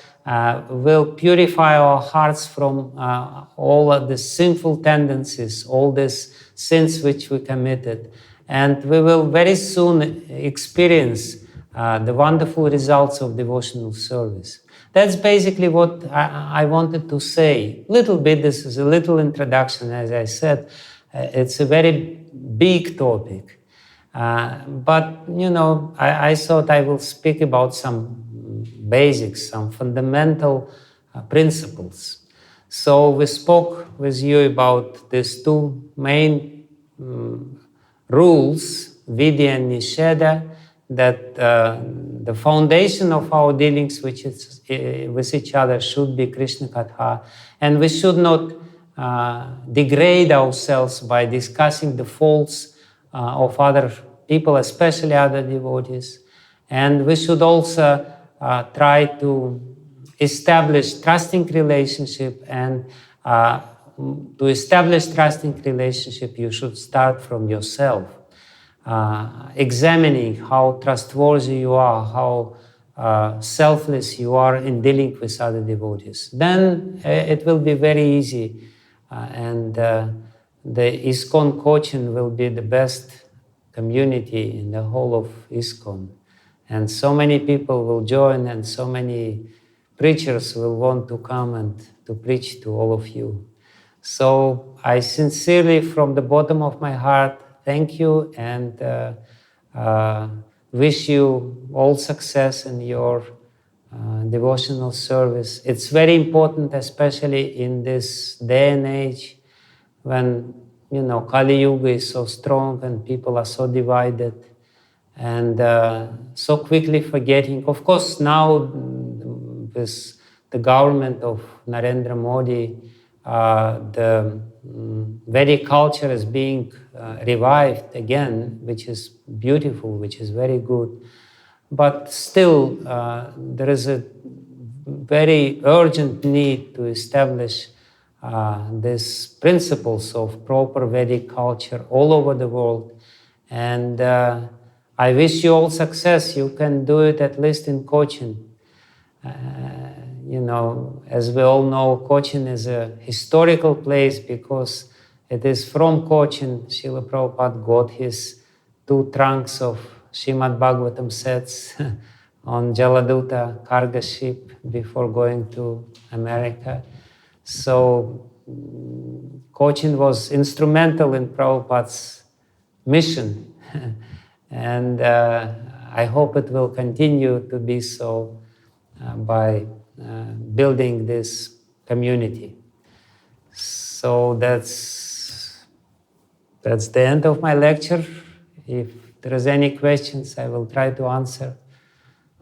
will purify our hearts from all of the sinful tendencies, all these sins which we committed. And we will very soon experience the wonderful results of devotional service. That's basically what I wanted to say. Little bit, this is a little introduction, as I said. It's a very big topic. But, I thought I will speak about some basics, some fundamental principles. So we spoke with you about these 2 main rules, vidya and nisheda, that the foundation of our dealings with each other should be Krishna Katha, and we should not degrade ourselves by discussing the faults of other people, especially other devotees. And we should also try to establish trusting relationship, and to establish trusting relationship, you should start from yourself, examining how trustworthy you are, how selfless you are in dealing with other devotees. Then it will be very easy, and the ISKCON Cochin will be the best community in the whole of ISKCON. And so many people will join, and so many preachers will want to come and to preach to all of you. So I sincerely, from the bottom of my heart, thank you, and wish you all success in your devotional service. It's very important, especially in this day and age when, Kali Yuga is so strong and people are so divided. and so quickly forgetting. Of course, now with the government of Narendra Modi, the Vedic culture is being revived again, which is beautiful, which is very good. But still, there is a very urgent need to establish these principles of proper Vedic culture all over the world. And I wish you all success. You can do it at least in Cochin. You know, as we all know, Cochin is a historical place because it is from Cochin Srila Prabhupada got his 2 trunks of Srimad Bhagavatam sets on Jaladuta cargo ship before going to America. So Cochin was instrumental in Prabhupada's mission. And I hope it will continue to be so by building this community. So that's the end of my lecture. If there is any questions, I will try to answer.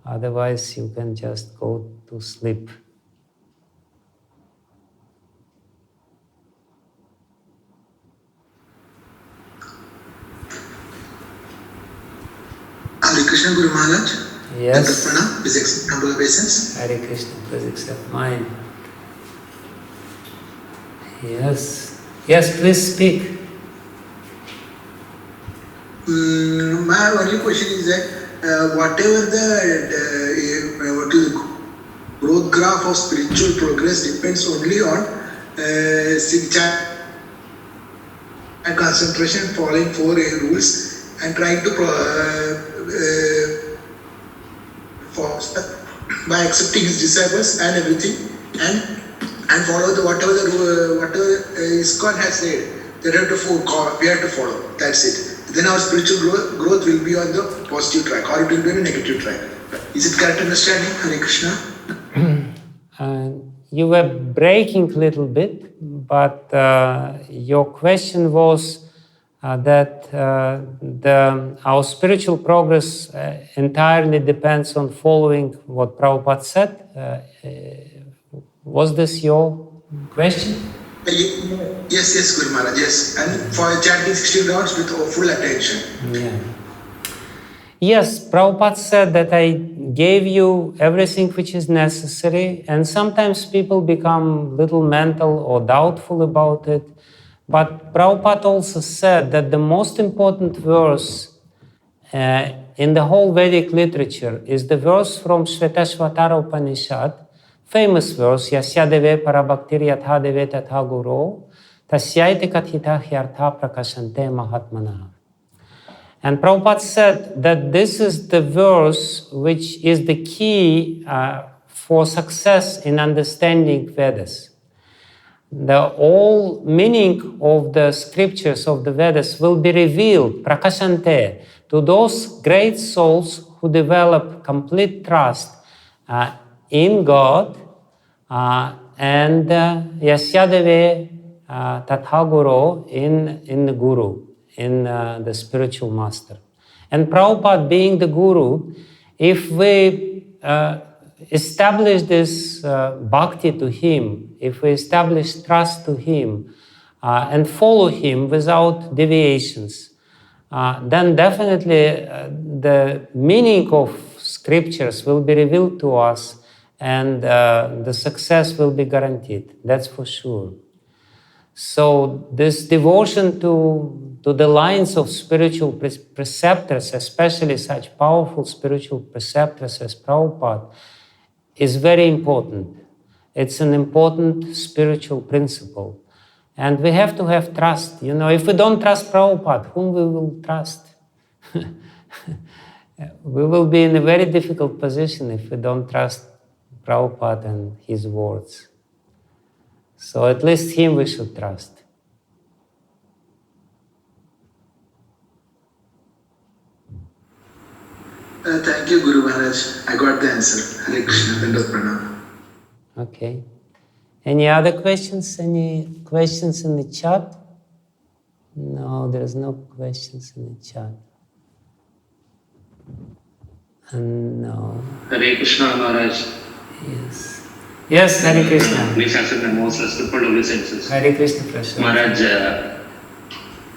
Otherwise, you can just go to sleep. Hare Krishna, Guru Maharaj. Yes. Pranam, please accept humble obeisance. Hare Krishna, please accept mine. Yes. Yes, please speak. My only question is that whatever the growth graph of spiritual progress depends only on sañjātayā and concentration, following 4 rules and trying to by accepting his disciples and everything and follow whatever ISKCON has said. We have to follow. That's it. Then our spiritual growth will be on the positive track, or it will be on a negative track. Is it correct understanding, Hare Krishna? You were breaking a little bit, but your question was that our spiritual progress entirely depends on following what Prabhupada said. Was this your question? Yes, Guru Maharaj, yes. And for chanting 16 rounds with full attention. Yeah. Yes, Prabhupada said that I gave you everything which is necessary, and sometimes people become a little mental or doubtful about it. But Prabhupada also said that the most important verse in the whole Vedic literature is the verse from Shvetashvatara Upanishad, famous verse, Yasya deve parabhaktir yatha deve tatha guru, tasyaiti kathita hyartha prakashante mahatmana. And Prabhupada said that this is the verse which is the key for success in understanding Vedas. The whole meaning of the scriptures of the Vedas will be revealed, prakashante, to those great souls who develop complete trust in God and yasyadeve tatha guru in the Guru, in the spiritual master. And Prabhupada being the Guru, if we establish this bhakti to him, if we establish trust to him and follow him without deviations, then definitely the meaning of scriptures will be revealed to us and the success will be guaranteed. That's for sure. So this devotion to the lines of spiritual preceptors, especially such powerful spiritual preceptors as Prabhupada, is very important. It's an important spiritual principle. And we have to have trust. You know, if we don't trust Prabhupada, whom we will trust? We will be in a very difficult position if we don't trust Prabhupada and his words. So at least him we should trust. Thank you, Guru Maharaj. I got the answer. Hare Krishna, Dandavat Pranam. Okay. Any other questions? Any questions in the chat? No, there's no questions in the chat. No. Hare Krishna Maharaj. Yes. Yes, Hare Krishna. Please answer my most respectful obeisances. Hare Krishna Prasad. Maharaj,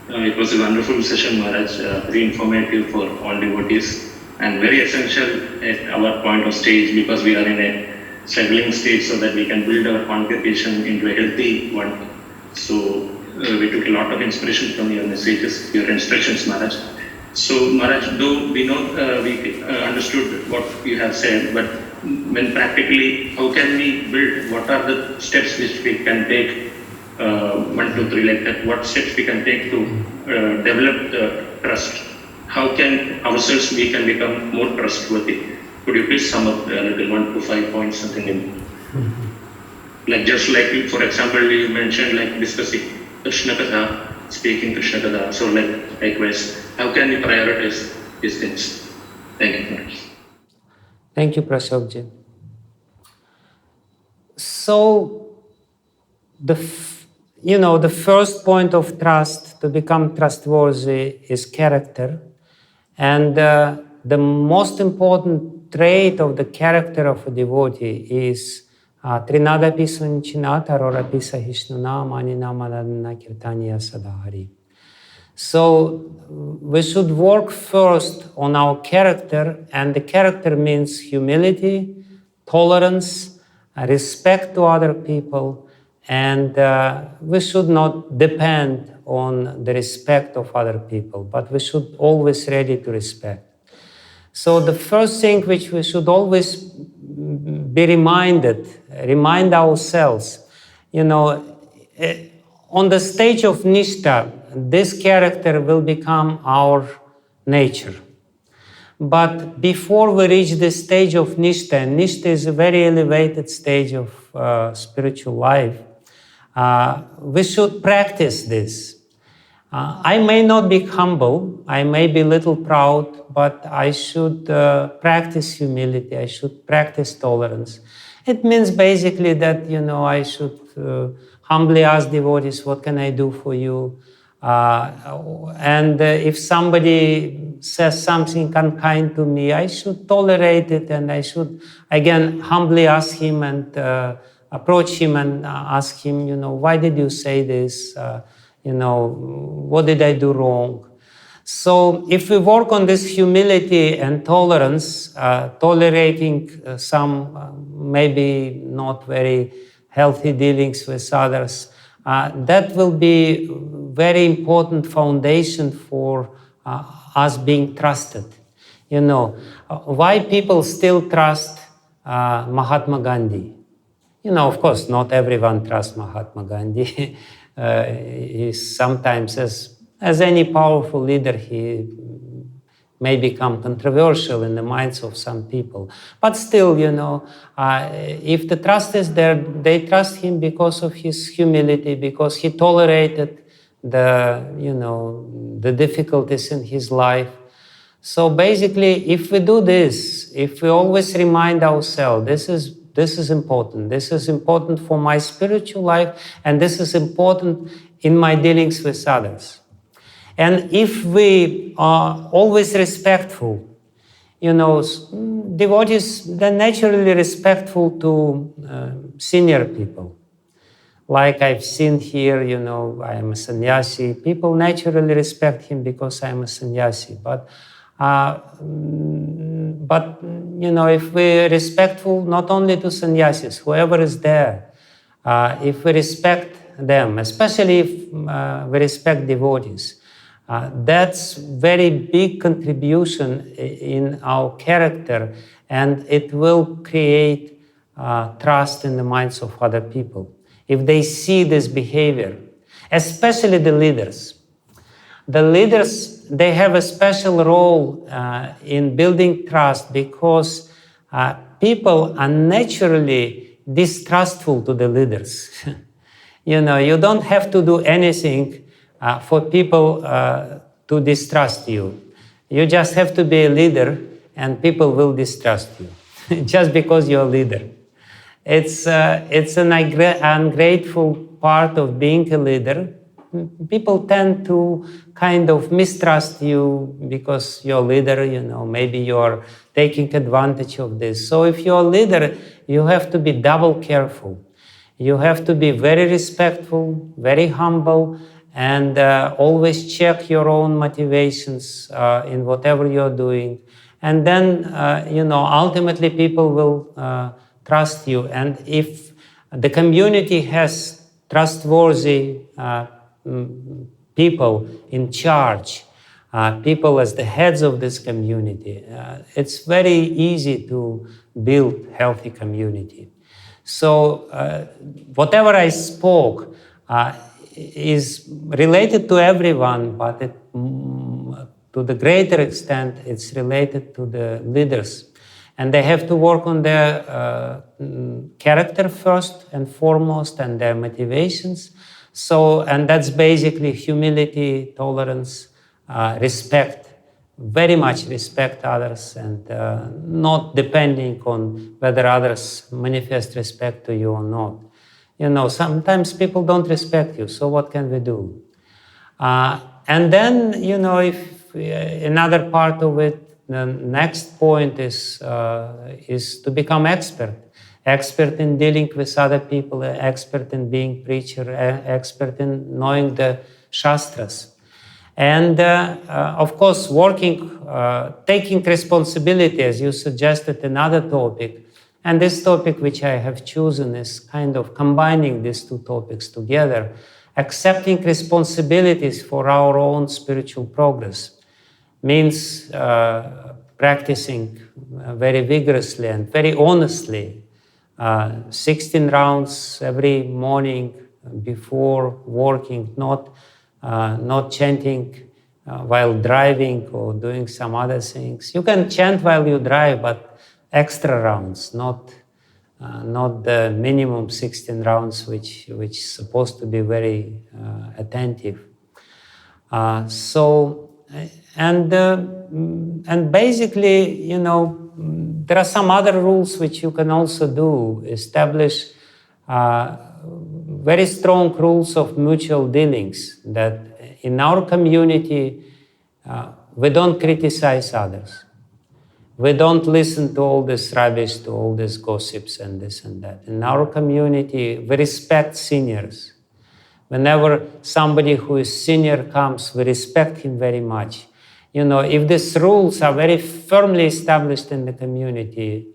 it was a wonderful session, Maharaj, very informative for all devotees and very essential at our point of stage, because we are in a struggling stage, so that we can build our congregation into a healthy one. So we took a lot of inspiration from your messages, your instructions, Maharaj. So Maharaj, though we know we understood what you have said, but when practically, how can we build, what are the steps which we can take, 1, 2, 3, like that, what steps we can take to develop the trust? How can ourselves we can become more trustworthy? Could you please sum up a little 1 to 5 points, something in, like just like, for example, you mentioned like discussing Krishna Katha, speaking Krishna Katha, so likewise, how can we prioritize these things? Thank you. Thank you, Prasad. So, the first point of trust, to become trustworthy, is character. And the most important trait of the character of a devotee is Trinadapi Svanichinata Rorapi Sahishnuna Manina Madana Kirtaniya Sadahari. So we should work first on our character, and the character means humility, tolerance, respect to other people, and we should not depend on the respect of other people, but we should always ready to respect. So the first thing which we should always be remind ourselves, on the stage of Nishtha, this character will become our nature. But before we reach the stage of Nishtha, and Nishtha is a very elevated stage of spiritual life, we should practice this. I may not be humble, I may be a little proud, but I should practice humility, I should practice tolerance. It means basically that, I should humbly ask devotees, what can I do for you? And if somebody says something unkind to me, I should tolerate it, and I should, again, humbly ask him and approach him and ask him, why did you say this? What did I do wrong? So if we work on this humility and tolerance, tolerating some maybe not very healthy dealings with others, that will be very important foundation for us being trusted. Why people still trust Mahatma Gandhi? Of course, not everyone trusts Mahatma Gandhi. He sometimes, as any powerful leader, he may become controversial in the minds of some people. But still, if the trust is there, they trust him because of his humility, because he tolerated the difficulties in his life. So basically, if we do this, if we always remind ourselves, this is important. This is important for my spiritual life, and this is important in my dealings with others. And if we are always respectful, devotees, they're naturally respectful to senior people. Like I've seen here, I am a sannyasi. People naturally respect him because I am a sannyasi. But if we're respectful not only to sannyasis, whoever is there, if we respect them, especially if we respect devotees, that's very big contribution in our character, and it will create trust in the minds of other people. If they see this behavior, especially the leaders. The leaders, they have a special role in building trust because people are naturally distrustful to the leaders. You don't have to do anything for people to distrust you. You just have to be a leader and people will distrust you just because you're a leader. It's an ungrateful part of being a leader people tend to kind of mistrust you because you're a leader, maybe you're taking advantage of this. So if you're a leader, you have to be double careful. You have to be very respectful, very humble, and always check your own motivations in whatever you're doing. And then, ultimately people will trust you. And if the community has trustworthy people in charge, people as the heads of this community, it's very easy to build healthy community. So whatever I spoke is related to everyone, but to the greater extent, it's related to the leaders. And they have to work on their character first and foremost, and their motivations. So, and that's basically humility, tolerance, respect, very much respect others, and not depending on whether others manifest respect to you or not. Sometimes people don't respect you, so what can we do? And then, if another part of it, the next point is to become expert in dealing with other people, expert in being preacher, expert in knowing the Shastras. And of course, taking responsibility, as you suggested, another topic. And this topic which I have chosen is kind of combining these two topics together, accepting responsibilities for our own spiritual progress. Means practicing very vigorously and very honestly, 16 rounds every morning before working, not chanting while driving or doing some other things. You can chant while you drive, but extra rounds, not the minimum 16 rounds, which is supposed to be very attentive. And basically, there are some other rules which you can also do. Establish very strong rules of mutual dealings, that in our community, we don't criticize others. We don't listen to all this rubbish, to all these gossips and this and that. In our community, we respect seniors. Whenever somebody who is senior comes, we respect him very much. If these rules are very firmly established in the community,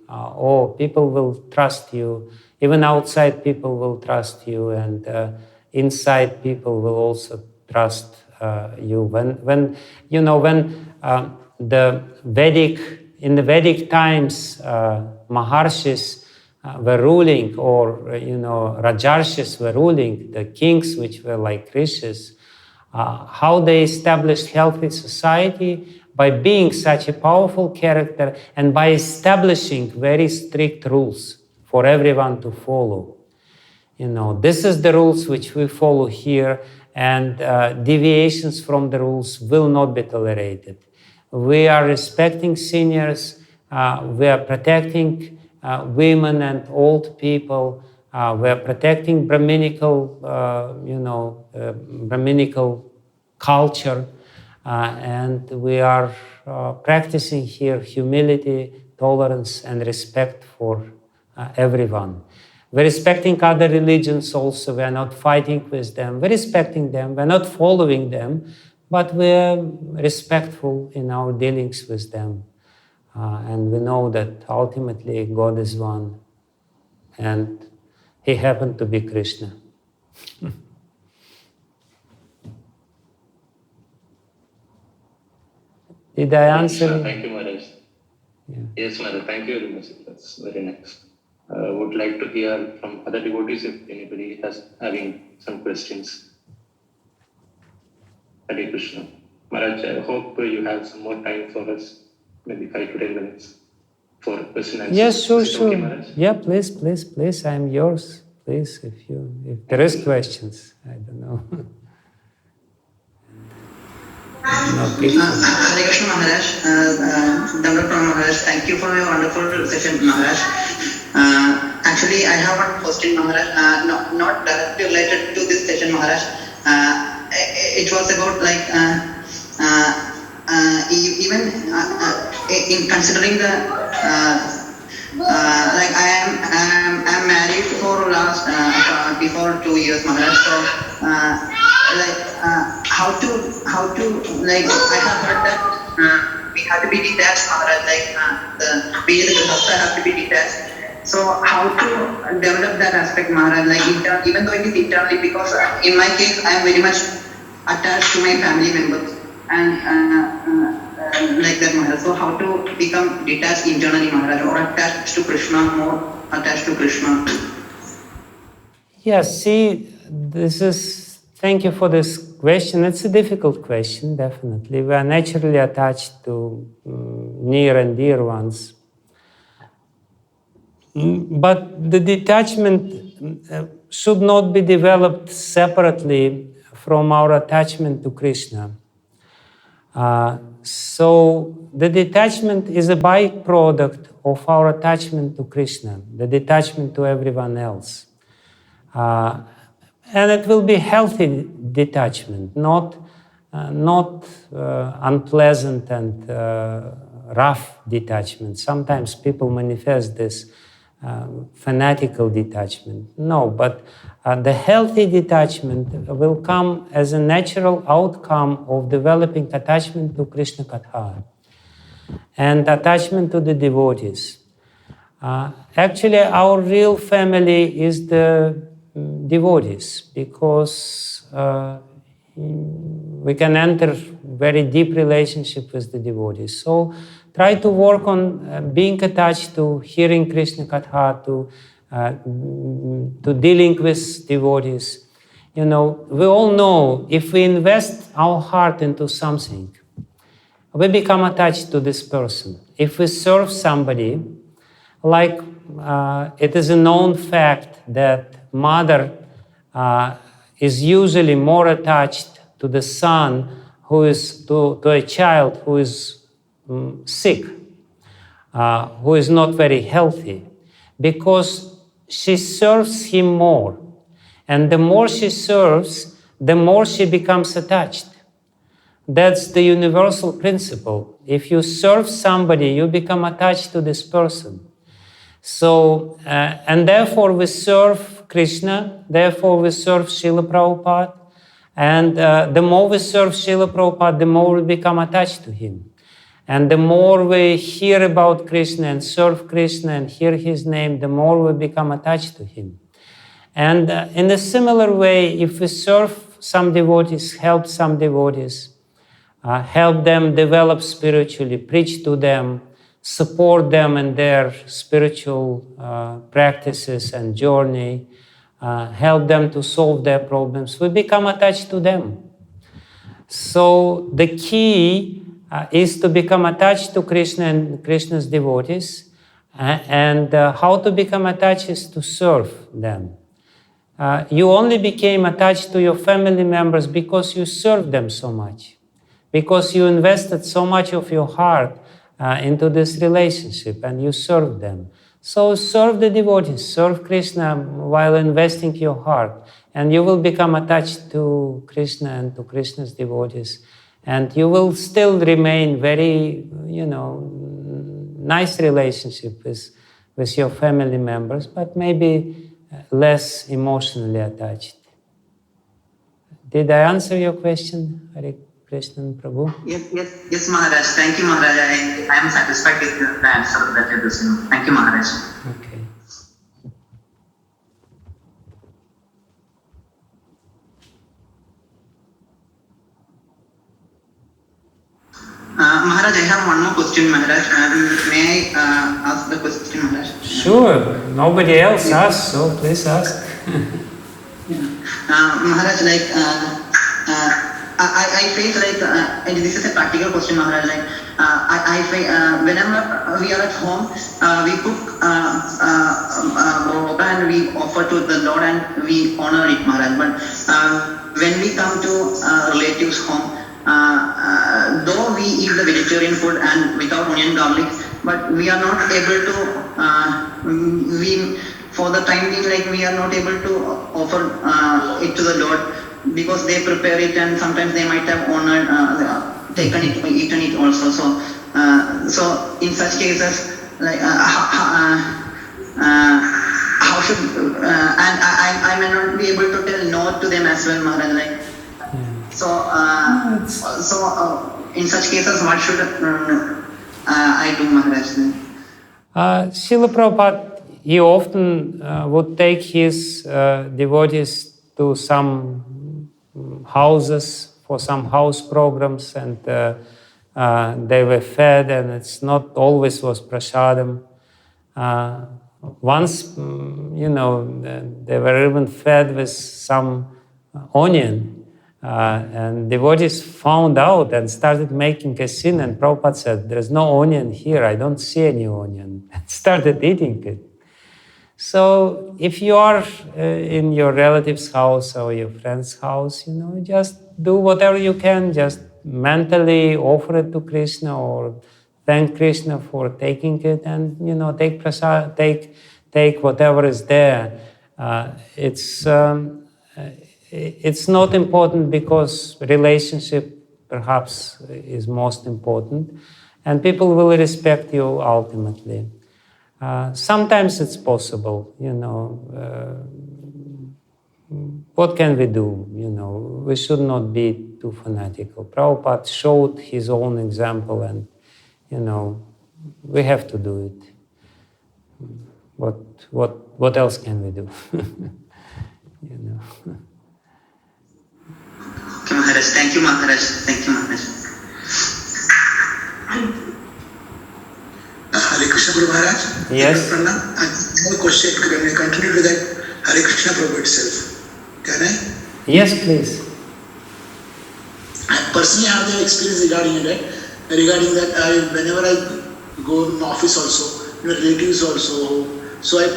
people will trust you. Even outside people will trust you, and inside people will also trust you. When in the Vedic times, Maharshis were ruling, or Rajarshis were ruling, the kings which were like rishis, how they established healthy society by being such a powerful character and by establishing very strict rules for everyone to follow. This is the rules which we follow here, and deviations from the rules will not be tolerated. We are respecting seniors, we are protecting women and old people, we are protecting Brahminical culture, and we are practicing here humility, tolerance, and respect for everyone. We're respecting other religions also. We're not fighting with them. We're respecting them. We're not following them, but we're respectful in our dealings with them. And we know that ultimately God is one, and He happened to be Krishna. Did I answer? Thank you, Maharaj. Yeah. Yes, Maharaj. Thank you very much. That's very nice. Would like to hear from other devotees if anybody has having some questions. Hare Krishna. Maharaj, I hope you have some more time for us, maybe 5 to 10 minutes for question and answer. Yes, sure. Okay, Maharaj? Yeah, please. I'm yours. Please, if there is questions, I don't know. Hare Krishna Maharaj, Dandavat Maharaj, thank you for your wonderful session, Maharaj. Actually, I have one question, Maharaj, not directly related to this session, Maharaj. it was about like even in considering the like I'm married for last before 2 years, Maharaj. So like how to like I have heard that we have to be detached, Maharaj. Like the ghaugha have to be detached. So how to develop that aspect, Maharaj? Like even though it is internally, because in my case I am very much attached to my family members and like that, Maharaj. So how to become detached internally, Maharaj, or attached to Krishna, more attached to Krishna? Yes, see, thank you for this question. It's a difficult question, definitely. We are naturally attached to near and dear ones. But the detachment should not be developed separately from our attachment to Krishna. So the detachment is a byproduct of our attachment to Krishna, the detachment to everyone else. And it will be healthy detachment, not unpleasant and rough detachment. Sometimes people manifest this fanatical detachment. No, but the healthy detachment will come as a natural outcome of developing attachment to Krishna Katha and attachment to the devotees. Actually, our real family is the devotees, because we can enter very deep relationship with the devotees. So try to work on being attached to hearing Krishna Katha, to dealing with devotees. You know, we all know if we invest our heart into something, we become attached to this person. If we serve somebody, like it is a known fact that mother is usually more attached to the son who is to a child who is sick, who is not very healthy, because she serves him more. And the more she serves, the more she becomes attached. That's the universal principle. If you serve somebody, you become attached to this person. So, and therefore we serve Krishna, therefore we serve Srila Prabhupada, and the more we serve Srila Prabhupada, the more we become attached to him. And the more we hear about Krishna and serve Krishna and hear his name, the more we become attached to him. And in a similar way, if we serve some devotees, help some devotees, help them develop spiritually, preach to them, support them in their spiritual practices and journey, help them to solve their problems, we become attached to them. So the key is to become attached to Krishna and Krishna's devotees, and how to become attached is to serve them. You only became attached to your family members because you served them so much, because you invested so much of your heart into this relationship and you served them. So serve the devotees, serve Krishna while investing your heart, and you will become attached to Krishna and to Krishna's devotees, and you will still remain very, nice relationship with your family members, but maybe less emotionally attached. Did I answer your question, Hare Krishna Prabhu? Yes, Maharaj. Thank you, Maharaj. I am satisfied with the answer that you received. Thank you, Maharaj. Okay. Maharaj, I have one more question, Maharaj. May I ask the question, Maharaj? Sure. Nobody else asks, so please ask. Maharaj, like, I face like, and this is a practical question, Maharaj. Like, I face, whenever we are at home, we cook bhakti and we offer to the Lord and we honor it, Maharaj. But when we come to relatives' home, though we eat the vegetarian food and without onion garlic, but we are not able to, for the time being, like we are not able to offer it to the Lord because they prepare it and sometimes they might have honored, taken it, eaten it also. So, so in such cases, like how should and I may not be able to tell no to them as well, Maharaj. Like so, in such cases, what should I do, Maharaj? Srila Prabhupada, he often would take his devotees to some houses for some house programs, and they were fed, and it's not always was prasadam. Once, they were even fed with some onion, and devotees found out and started making a sin, and Prabhupada said, "There's no onion here, I don't see any onion," and started eating it. So if you are in your relative's house or your friend's house, just do whatever you can, just mentally offer it to Krishna or thank Krishna for taking it, and take prasad, take whatever is there. It's not important because relationship perhaps is most important, and people will respect you ultimately. Sometimes it's possible, what can we do? We should not be too fanatical. Prabhupada showed his own example, and we have to do it. What else can we do? Okay, Maharaj. Thank you, Maharaj. Thank you, Maharaj. Hare Krishna Guru Maharaj. Yes. Pranam. One question. Can we continue with that Hare Krishna Prabhu itself? Can I? Yes, please. I personally have the experience regarding that. Whenever I go in office also, relatives also, so I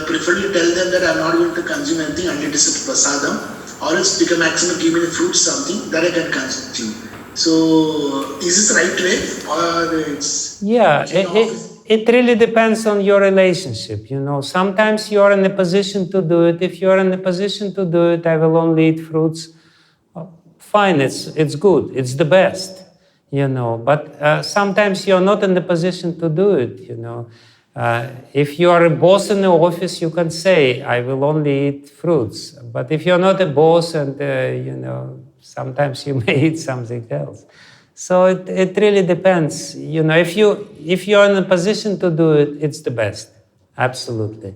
prefer to tell them that I'm not going to consume anything until it is prasadam, or else pick a maximum, give me the fruit, something that I can consume. So is this the right way, or it's... Yeah, it really depends on your relationship. Sometimes you are in a position to do it. If you are in a position to do it, I will only eat fruits. Fine, it's good, it's the best, But sometimes you are not in the position to do it, If you are a boss in the office, you can say, I will only eat fruits. But if you're not a boss and, sometimes you may eat something else. So it really depends. If you're in a position to do it, it's the best. Absolutely.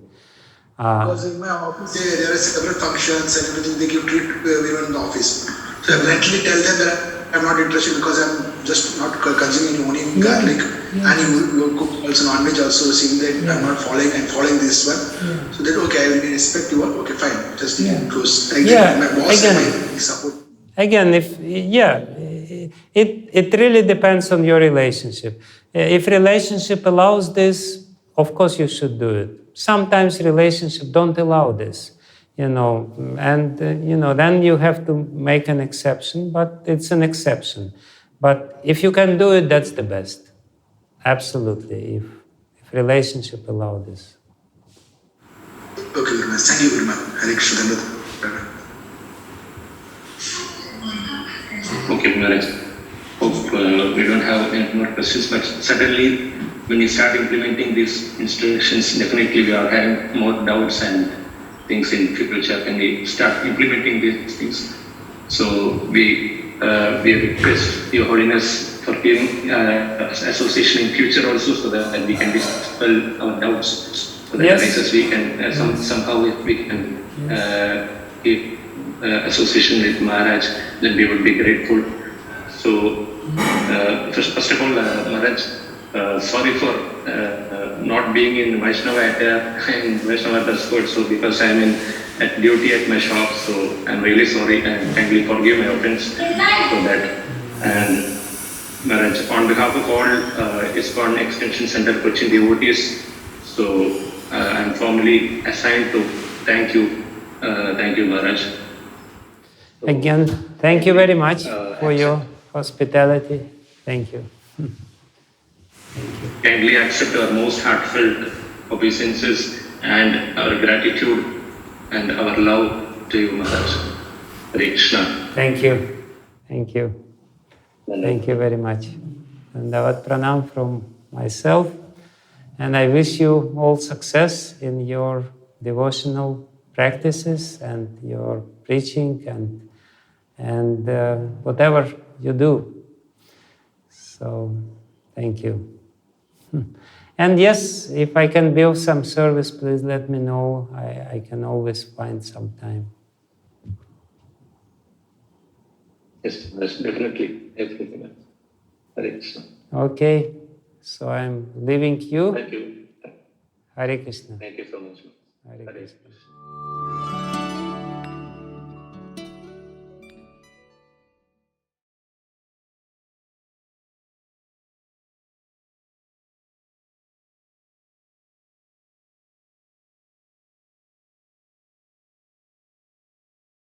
Because in my office, there are several functions and everything, they give treat everyone in the office. So I bluntly tell them that I'm not interested because I'm just not consuming onion, garlic, and you cook also non-veg also, seeing that I'm not following this one. So that, okay, I will be respect you, okay, fine, just close. My boss and my support. Again, it really depends on your relationship. If relationship allows this, of course you should do it. Sometimes relationship don't allow this. Then you have to make an exception, but it's an exception. But if you can do it, that's the best. Absolutely, if relationship allow this. Okay, very much. Thank you very much. Hare Krishna. Okay, Maharaj. Hope we don't have any more questions, but certainly when you start implementing these instructions, definitely we are having more doubts and things in future when we start implementing these things. So we request Your Holiness for giving association in future also, so that we can dispel our doubts. So that we can somehow if we can give association with Maharaj, then we would be grateful. So first of all, Maharaj, sorry for not being in Vaishnava attire and Vaishnava dress code, so because I am at duty at my shop, so I am really sorry and kindly forgive my offense for that. And Maharaj, on behalf of all ISKCON Extension Center Cochin devotees, so I am formally assigned to thank you Maharaj. So, again, thank you very much for your hospitality. Thank you. Kindly accept our most heartfelt obeisances and our gratitude and our love to you, Maharaj. Hare Krishna. Thank you. Thank you. Thank you very much. And Davat Pranam from myself. And I wish you all success in your devotional practices and your preaching and whatever you do. So, thank you. And yes, if I can be of some service, please let me know. I can always find some time. Yes, definitely. Everything. Hare Krishna. Okay, so I'm leaving you. Thank you. Hare Krishna. Thank you so much. Hare Hare Krishna. Krishna.